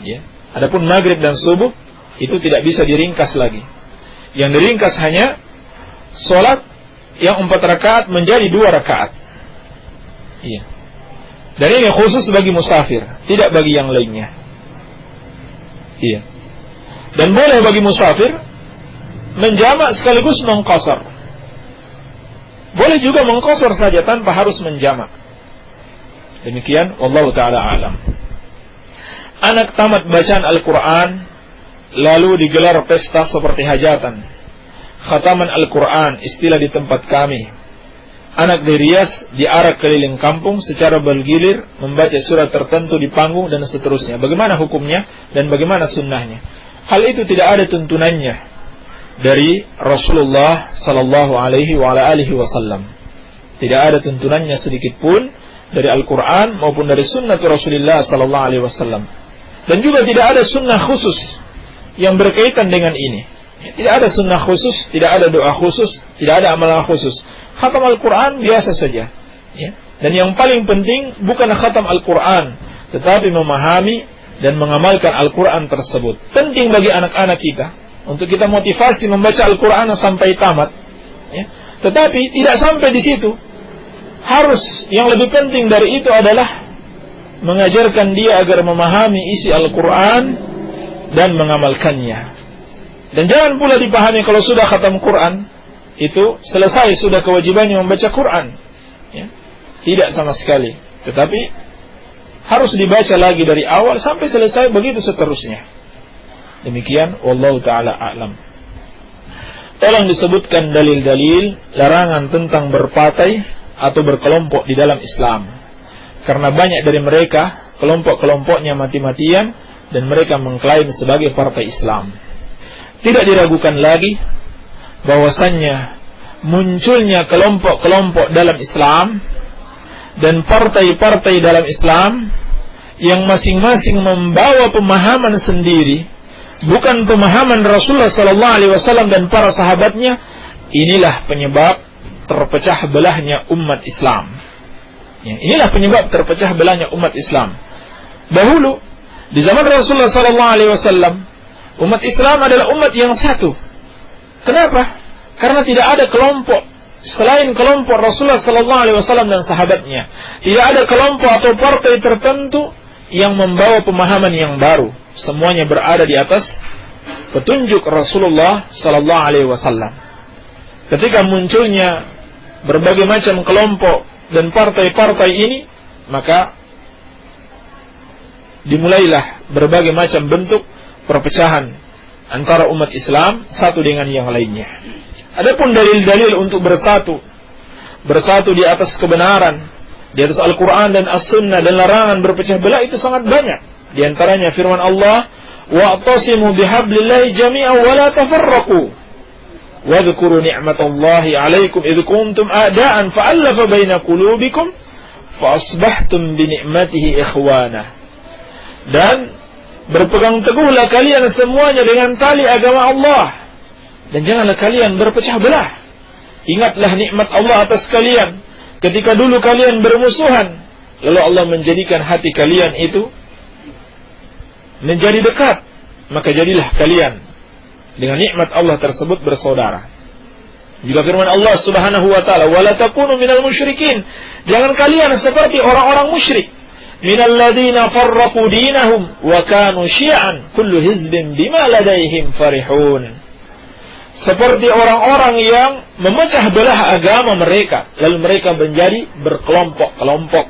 Speaker 2: ya. Adapun maghrib dan subuh itu tidak bisa diringkas lagi. Yang diringkas hanya salat yang 4 rakaat menjadi 2 rakaat. Iya. Dan ini khusus bagi musafir, tidak bagi yang lainnya. Iya. Dan boleh bagi musafir menjamak sekaligus mengqasar. Boleh juga mengqasar saja tanpa harus menjamak. Demikian, wallahu ta'ala alam. Anak tamat bacaan Al-Quran lalu digelar pesta seperti hajatan. khataman Al-Quran, istilah di tempat kami. Anak dirias diarak keliling kampung secara bergilir membaca surat tertentu di panggung dan seterusnya. Bagaimana hukumnya dan bagaimana sunnahnya? Hal itu tidak ada tuntunannya dari Rasulullah sallallahu alaihi wasallam. Tidak ada tuntunannya sedikit pun dari Al-Quran maupun dari sunnah Rasulullah sallallahu alaihi wasallam. Dan juga tidak ada sunnah khusus yang berkaitan dengan ini. Tidak ada sunnah khusus, tidak ada doa khusus, tidak ada amalan khusus. Khatam Al-Quran biasa saja, ya. Dan yang paling penting bukan khatam Al-Quran, tetapi memahami dan mengamalkan Al-Quran tersebut. Penting bagi anak-anak kita untuk kita motivasi membaca Al-Quran sampai tamat, ya. Tetapi tidak sampai di situ. Harus yang lebih penting dari itu adalah mengajarkan dia agar memahami isi Al-Quran dan mengamalkannya. Dan jangan pula dipahami kalau sudah khatam Quran itu selesai sudah kewajibannya membaca Quran, ya. Tidak sama sekali. Tetapi harus dibaca lagi dari awal sampai selesai, begitu seterusnya. Demikian, wallahu ta'ala a'lam. Tolong disebutkan dalil-dalil larangan tentang berpartai atau berkelompok di dalam Islam. Karena banyak dari mereka kelompok-kelompoknya mati-matian dan mereka mengklaim sebagai partai Islam. Tidak diragukan lagi bahwasannya munculnya kelompok-kelompok dalam Islam dan partai-partai dalam Islam yang masing-masing membawa pemahaman sendiri, bukan pemahaman Rasulullah SAW dan para sahabatnya. Inilah penyebab terpecah belahnya umat Islam. Ya, inilah penyebab terpecah belahnya umat Islam. Dahulu di zaman Rasulullah SAW, umat Islam adalah umat yang satu. Kenapa? Karena tidak ada kelompok selain kelompok Rasulullah SAW dan sahabatnya. Tidak ada kelompok atau partai tertentu yang membawa pemahaman yang baru. Semuanya berada di atas petunjuk Rasulullah SAW. Ketika munculnya berbagai macam kelompok dan partai-partai ini, maka dimulailah berbagai macam bentuk perpecahan antara umat Islam satu dengan yang lainnya. Adapun dalil-dalil untuk bersatu di atas kebenaran, di atas Al-Quran dan As-Sunnah, dan larangan berpecah belah itu sangat banyak. Di antaranya firman Allah, wa'tasimu bihablillahi jami'an wa la tafarraqu wadhkuru ni'matallahi 'alaikum idh kuntum a'da'an fa'alafa baina qulubikum fa asbahtum bi ni'matihi ikhwana. Dan berpegang teguhlah kalian semuanya dengan tali agama Allah, dan janganlah kalian berpecah belah. Ingatlah nikmat Allah atas kalian ketika dulu kalian bermusuhan, lalu Allah menjadikan hati kalian itu menjadi dekat, maka jadilah kalian dengan nikmat Allah tersebut bersaudara. Juga firman Allah Subhanahu wa taala, wala takunu minal musyrikin, jangan kalian seperti orang-orang musyrik, minal ladzina farraqu dinahum wa kanu syi'an kullu hizbin bima ladaihim farihun. Seperti orang-orang yang memecah belah agama mereka, lalu mereka menjadi berkelompok-kelompok,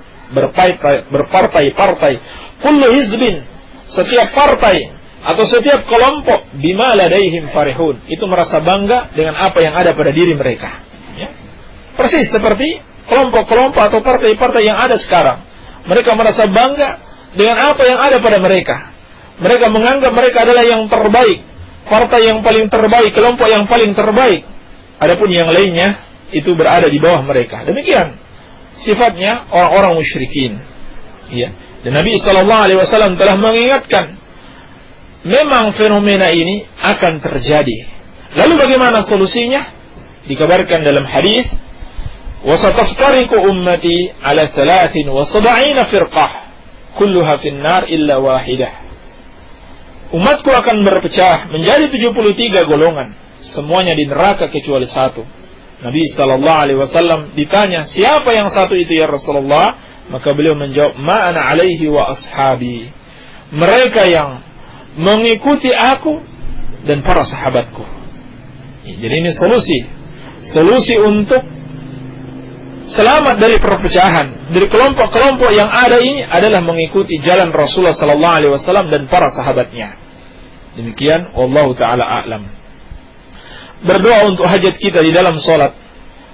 Speaker 2: berpartai-partai. Kullu hizbin, setiap partai atau setiap kelompok, bima ladaihim farihun, itu merasa bangga dengan apa yang ada pada diri mereka, ya. Persis seperti kelompok-kelompok atau partai-partai yang ada sekarang. Mereka merasa bangga dengan apa yang ada pada mereka. Mereka menganggap mereka adalah yang terbaik, partai yang paling terbaik, kelompok yang paling terbaik. Adapun yang lainnya itu berada di bawah mereka. Demikian sifatnya orang-orang musyrikin, ya. Dan Nabi SAW telah mengingatkan, memang fenomena ini akan terjadi. Lalu bagaimana solusinya? Dikabarkan dalam hadis, wasataftariqu ummati ala 73 firqah kulluha finnar illa wahidah. Umatku akan berpecah menjadi 73 golongan, semuanya di neraka kecuali satu. Nabi SAW ditanya, siapa yang satu itu ya Rasulullah? Maka beliau menjawab, ma ana alaihi wa ashabi, mereka yang mengikuti aku dan para sahabatku. Jadi ini solusi untuk selamat dari perpecahan, dari kelompok-kelompok yang ada ini adalah mengikuti jalan Rasulullah SAW dan para sahabatnya. Demikian, wallahu ta'ala a'lam. berdoa untuk hajat kita di dalam sholat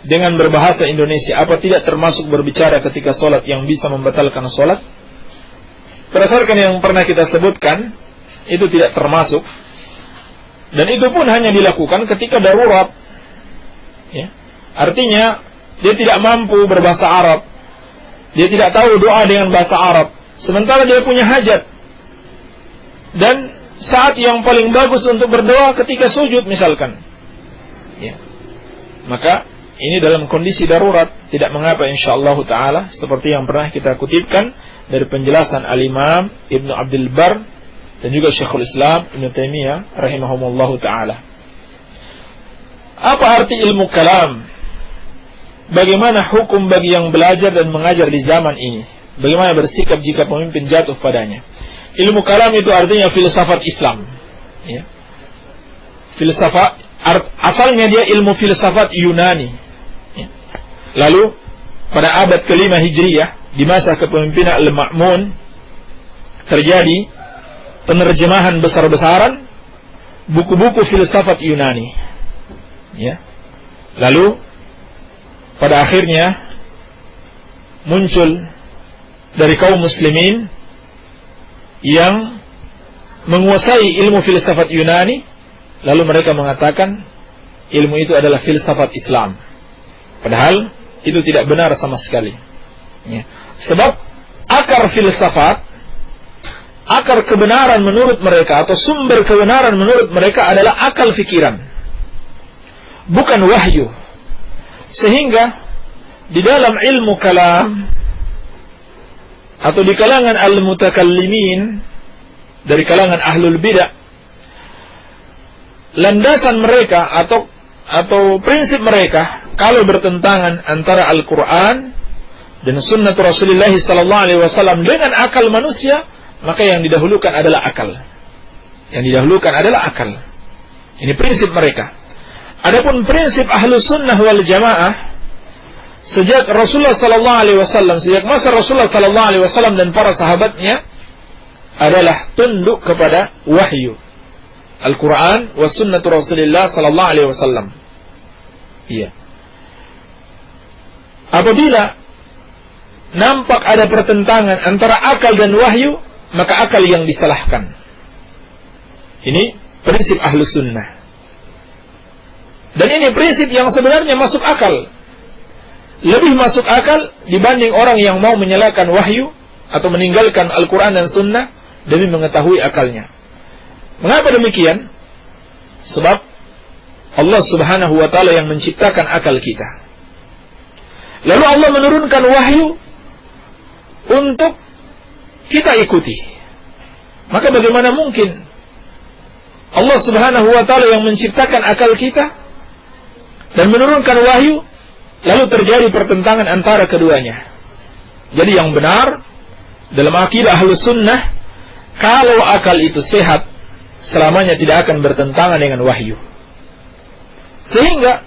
Speaker 2: dengan berbahasa Indonesia, apa tidak termasuk berbicara ketika sholat yang bisa membatalkan sholat? Berdasarkan yang pernah kita sebutkan, itu tidak termasuk. Dan itu pun hanya dilakukan ketika darurat. Ya. Artinya, dia tidak mampu berbahasa Arab. Dia tidak tahu doa dengan bahasa Arab. Sementara dia punya hajat. Dan saat yang paling bagus untuk berdoa ketika sujud misalkan. Ya. Maka ini dalam kondisi darurat, tidak mengapa insyaallah ta'ala, seperti yang pernah kita kutipkan dari penjelasan Al-Imam Ibnu Abdul Bar dan juga Syekhul Islam Ibnu Taimiyah rahimahumullahu ta'ala. Apa arti ilmu kalam? Bagaimana hukum bagi yang belajar dan mengajar di zaman ini? Bagaimana bersikap jika pemimpin jatuh padanya? Ilmu kalam itu artinya filsafat Islam. Ya. Filsafat, asalnya dia ilmu filsafat Yunani. Lalu pada abad ke-5 Hijriyah, di masa kepemimpinan Al-Ma'mun, terjadi penerjemahan besar-besaran buku-buku filsafat Yunani. Ya. Lalu pada akhirnya muncul dari kaum muslimin yang menguasai ilmu filsafat Yunani, lalu mereka mengatakan ilmu itu adalah filsafat Islam. Padahal itu tidak benar sama sekali. Ya. Sebab akar filsafat, akar kebenaran menurut mereka atau sumber kebenaran menurut mereka adalah akal fikiran, bukan wahyu. Sehingga di dalam ilmu kalam atau di kalangan al-mutakallimin, dari kalangan ahlul bidah, landasan mereka atau prinsip mereka, kalau bertentangan antara Al-Quran dan Sunnah Rasulullah SAW dengan akal manusia, maka yang didahulukan adalah akal. Yang didahulukan adalah akal. Ini prinsip mereka. Adapun prinsip Ahlus Sunnah wal Jamaah, sejak Rasulullah SAW, sejak masa Rasulullah SAW dan para sahabatnya, adalah tunduk kepada wahyu Al-Quran wa Sunnah Rasulullah SAW. Iya. Apabila nampak ada pertentangan antara akal dan wahyu, maka akal yang disalahkan. Ini prinsip Ahlus Sunnah. Dan ini prinsip yang sebenarnya masuk akal. Lebih masuk akal dibanding orang yang mau menyalahkan wahyu atau meninggalkan Al-Quran dan Sunnah demi mengetahui akalnya. Mengapa demikian? Sebab Allah Subhanahu wa ta'ala yang menciptakan akal kita. Lalu Allah menurunkan wahyu untuk kita ikuti. Maka bagaimana mungkin Allah Subhanahu wa ta'ala yang menciptakan akal kita dan menurunkan wahyu, lalu terjadi pertentangan antara keduanya? Jadi yang benar dalam akidah Ahlus Sunnah, kalau akal itu sehat, selamanya tidak akan bertentangan dengan wahyu. Sehingga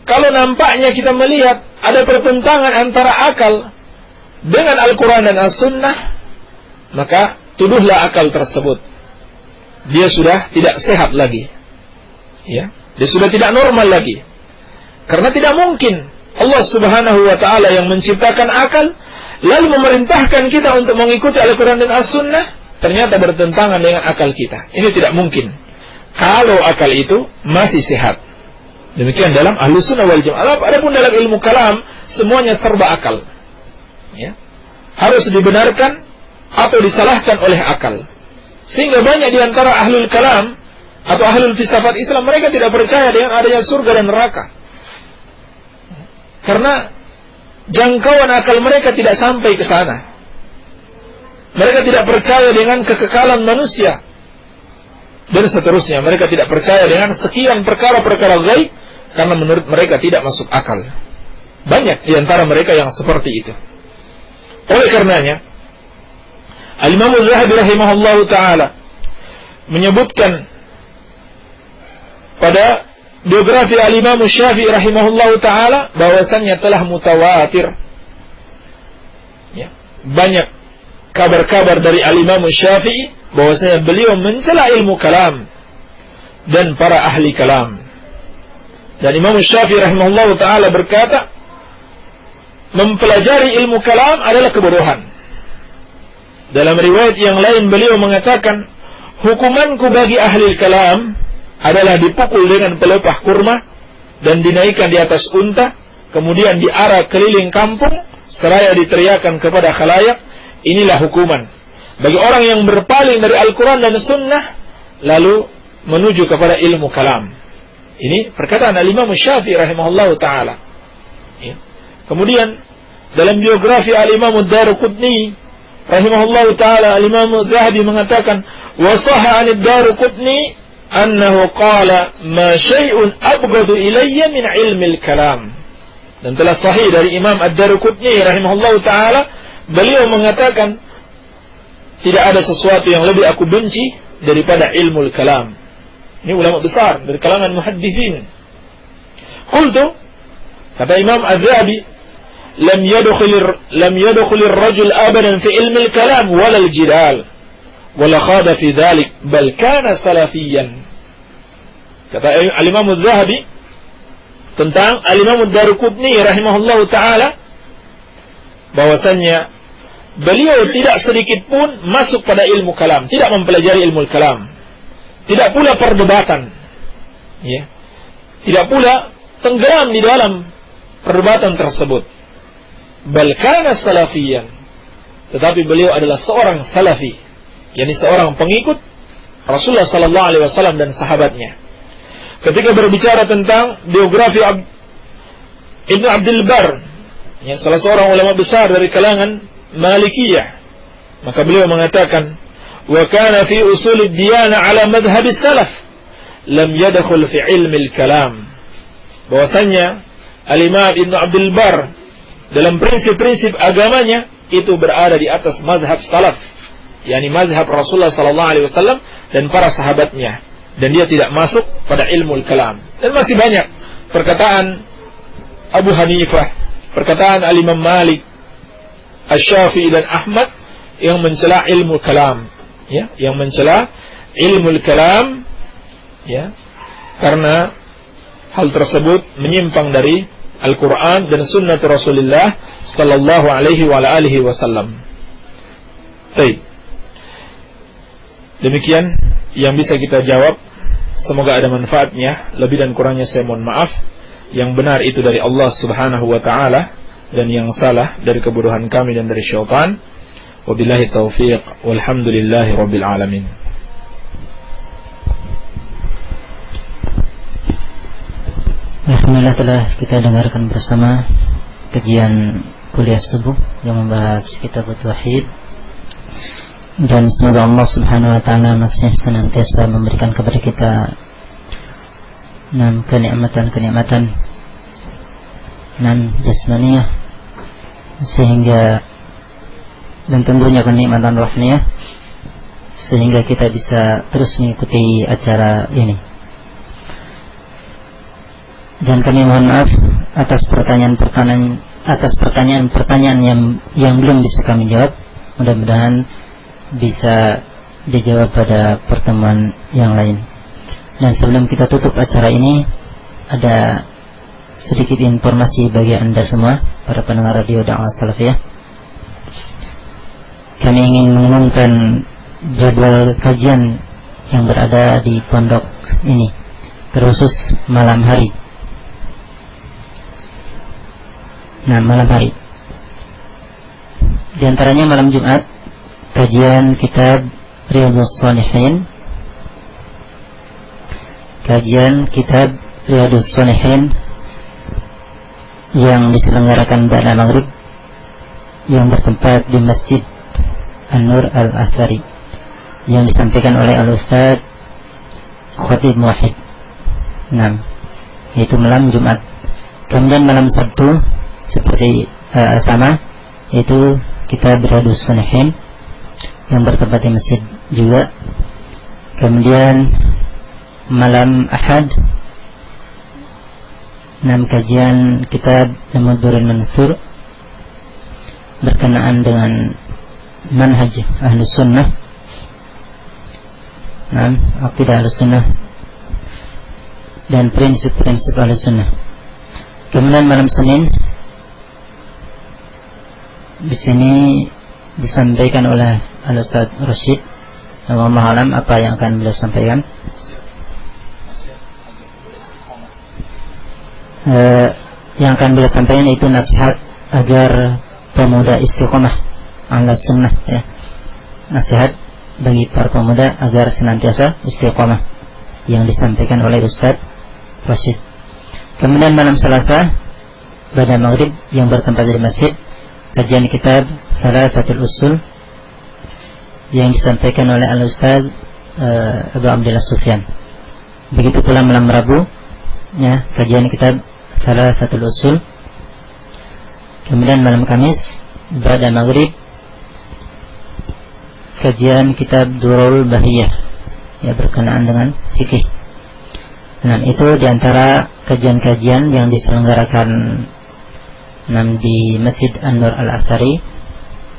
Speaker 2: kalau nampaknya kita melihat ada pertentangan antara akal dengan Al-Quran dan As-Sunnah, maka tuduhlah akal tersebut. Dia sudah tidak sehat lagi. Ya, dia sudah tidak normal lagi. Karena tidak mungkin Allah Subhanahu wa ta'ala yang menciptakan akal lalu memerintahkan kita untuk mengikuti Al-Quran dan As-Sunnah ternyata bertentangan dengan akal kita. Ini tidak mungkin kalau akal itu masih sehat. Demikian dalam Ahlus Sunnah wal Jamaah. Adapun dalam ilmu kalam, semuanya serba akal. Ya. Harus dibenarkan atau disalahkan oleh akal. Sehingga banyak di antara ahlul kalam atau ahlul filsafat Islam, mereka tidak percaya dengan adanya surga dan neraka. Karena jangkauan akal mereka tidak sampai ke sana. Mereka tidak percaya dengan kekekalan manusia. Dan seterusnya, mereka tidak percaya dengan sekian perkara-perkara gaib karena menurut mereka tidak masuk akal. Banyak di antara mereka yang seperti itu. Oleh karenanya, Al-Imam Az-Zahabi rahimahullahu ta'ala menyebutkan pada biografi Al-Imam Syafi'i rahimahullahu ta'ala bahwasannya telah mutawatir, ya, banyak kabar-kabar dari Al-Imam Syafi'i bahwasanya beliau mencela ilmu kalam dan para ahli kalam. Dan Imam Syafi'i rahimahullah ta'ala berkata, mempelajari ilmu kalam adalah kebodohan. Dalam riwayat yang lain beliau mengatakan, hukumanku bagi ahli kalam adalah dipukul dengan pelepah kurma dan dinaikkan di atas unta, kemudian diarak keliling kampung seraya diteriakan kepada khalayak, inilah hukuman bagi orang yang berpaling dari Al-Quran dan Sunnah lalu menuju kepada ilmu kalam. Ini perkataan Al-Imam Syafi'i rahimahullah ta'ala. Ya. Kemudian dalam biografi Al-Imam Ad-Daruqutni rahimahullah ta'ala, Al-Imam Az-Zahabi mengatakan, wasaha an Ad-Daruqutni annahu qala ma syai'un abghadu ilayya min ilmil kalam. Dan telah sahih dari Imam Ad-Daruqutni rahimahullah ta'ala, beliau mengatakan, tidak ada sesuatu yang lebih aku benci daripada ilmu kalam. Ini ulama besar dari kalangan muhaddithin. Qultu, kata Imam Az-Zahabi, lam yadkhulir rajul abadan fi ilmi al-kalam wala al-jidal wala khada fi dhalik bal kana salafiyan. Kata Al-Imam Az-Zahabi tentang Al-Imam Ad-Daruqutni rahimahullahu taala, bahwasannya beliau tidak sedikit pun masuk pada ilmu kalam, tidak mempelajari ilmu kalam, tidak pula perdebatan, ya, tidak pula tenggelam di dalam perdebatan tersebut. Bal kana salafiyan, tetapi beliau adalah seorang salafi, yakni seorang pengikut Rasulullah sallallahu alaihi wasallam dan sahabatnya. Ketika berbicara tentang biografi Ibnu Abdul Bar, ya, salah seorang ulama besar dari kalangan Malikiyah, maka beliau mengatakan, wa kana fi usul ad-diyana ala madhhab as-salaf lam yadkhul fi ilmi al-kalam. Bahwasanya Al-Imam Ibnu Abdul Bar dalam prinsip-prinsip agamanya itu berada di atas mazhab salaf, yakni mazhab Rasulullah sallallahu alaihi wasallam dan para sahabatnya, dan dia tidak masuk pada ilmu al-kalam. Dan masih banyak perkataan Abu Hanifah, perkataan Al-Imam Malik, Asy-Syafi'i dan Ahmad yang mencela ilmu kalam, ya, yang mencela ilmu kalam, ya, karena hal tersebut menyimpang dari Al-Quran dan Sunnah Rasulullah sallallahu alaihi wa alihi wasallam. Baik, demikian yang bisa kita jawab. Semoga ada manfaatnya. Lebih dan kurangnya saya mohon maaf. Yang benar itu dari Allah subhanahu wa ta'ala, dan yang salah dari kebodohan kami dan dari syaitan. Wabillahi taufiq, walhamdulillahi rabbil alamin.
Speaker 1: Alhamdulillah, telah kita dengarkan bersama kajian kuliah subuh yang membahas kitab Tauhid, dan semoga Allah subhanahu wa ta'ala masih senantiasa memberikan kepada kita kenikmatan jasmaniyah, sehingga, dan tentunya kenikmatan rohaniah, sehingga kita bisa terus mengikuti acara ini. Dan kami mohon maaf atas pertanyaan-pertanyaan yang belum bisa kami jawab. Mudah-mudahan bisa dijawab pada pertemuan yang lain. Dan sebelum kita tutup acara ini, ada sedikit informasi bagi Anda semua, para pendengar radio Da'wah Salafiyah. Kami ingin mengumumkan jadwal kajian yang berada di pondok ini, terkhusus malam hari. Nah, malam hari, di antaranya malam Jumat, kajian kitab Riyadhus Shalihin, yang diselenggarakan pada maghrib, yang bertempat di Masjid An-Nur Al-Athari, yang disampaikan oleh Al-Ustaz Khatib Muwahhid. Nah, yaitu malam Jumat. Kemudian malam Sabtu seperti sama, yaitu kitab Riyadhus Shalihin yang bertempat di masjid juga. Kemudian malam Ahad, kajian kitab Al-Mudurrul Mansur berkenaan dengan manhaj Ahlus Sunnah, akidah Ahlus Sunnah. dan prinsip-prinsip Ahlussunnah. Kemudian malam Senin di sini disampaikan oleh Al-Ustaz Rashid. Wallahu a'lam apa yang akan beliau sampaikan. Yang akan beliau sampaikan itu nasihat agar pemuda istiqomah ala sunnah, ya. Nasihat bagi para pemuda agar senantiasa istiqomah yang disampaikan oleh Ustaz Rashid. Kemudian malam Selasa pada maghrib yang bertempat di masjid, kajian kitab Thalathatul Usul yang disampaikan oleh Al-Ustaz Abu Abdullah Sufyan. Begitu pula malam Rabu, ya, kajian kitab Thalathatul Usul. Kemudian malam Kamis pada maghrib kajian kitab Durrul Bahiyah, ya, berkenaan dengan fikih. Nah, itu diantara kajian-kajian yang diselenggarakan di Masjid An-Nur Al-Athari.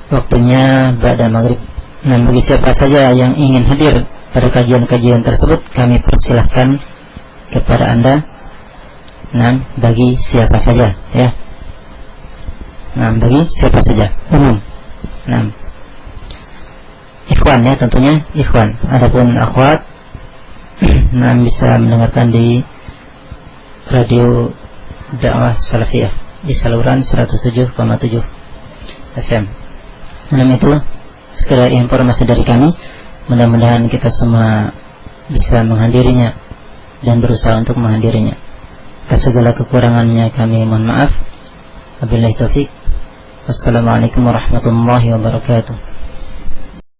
Speaker 1: Waktunya pada maghrib. Nah, bagi siapa saja yang ingin hadir pada kajian-kajian tersebut, kami persilahkan kepada Anda. Nah, bagi siapa saja, ya. Nah, bagi siapa saja, umum. Nah, ikhwan, ya, tentunya ikhwan. Adapun akhwat, nah, bisa mendengarkan di radio dakwah salafiyah di saluran 107,7 FM. Nah, itu sekedar informasi dari kami. Mudah-mudahan kita semua bisa menghadirinya dan berusaha untuk menghadirinya. Atas segala kekurangannya kami mohon maaf. Wabillahi taufik. Wassalamualaikum warahmatullahi wabarakatuh.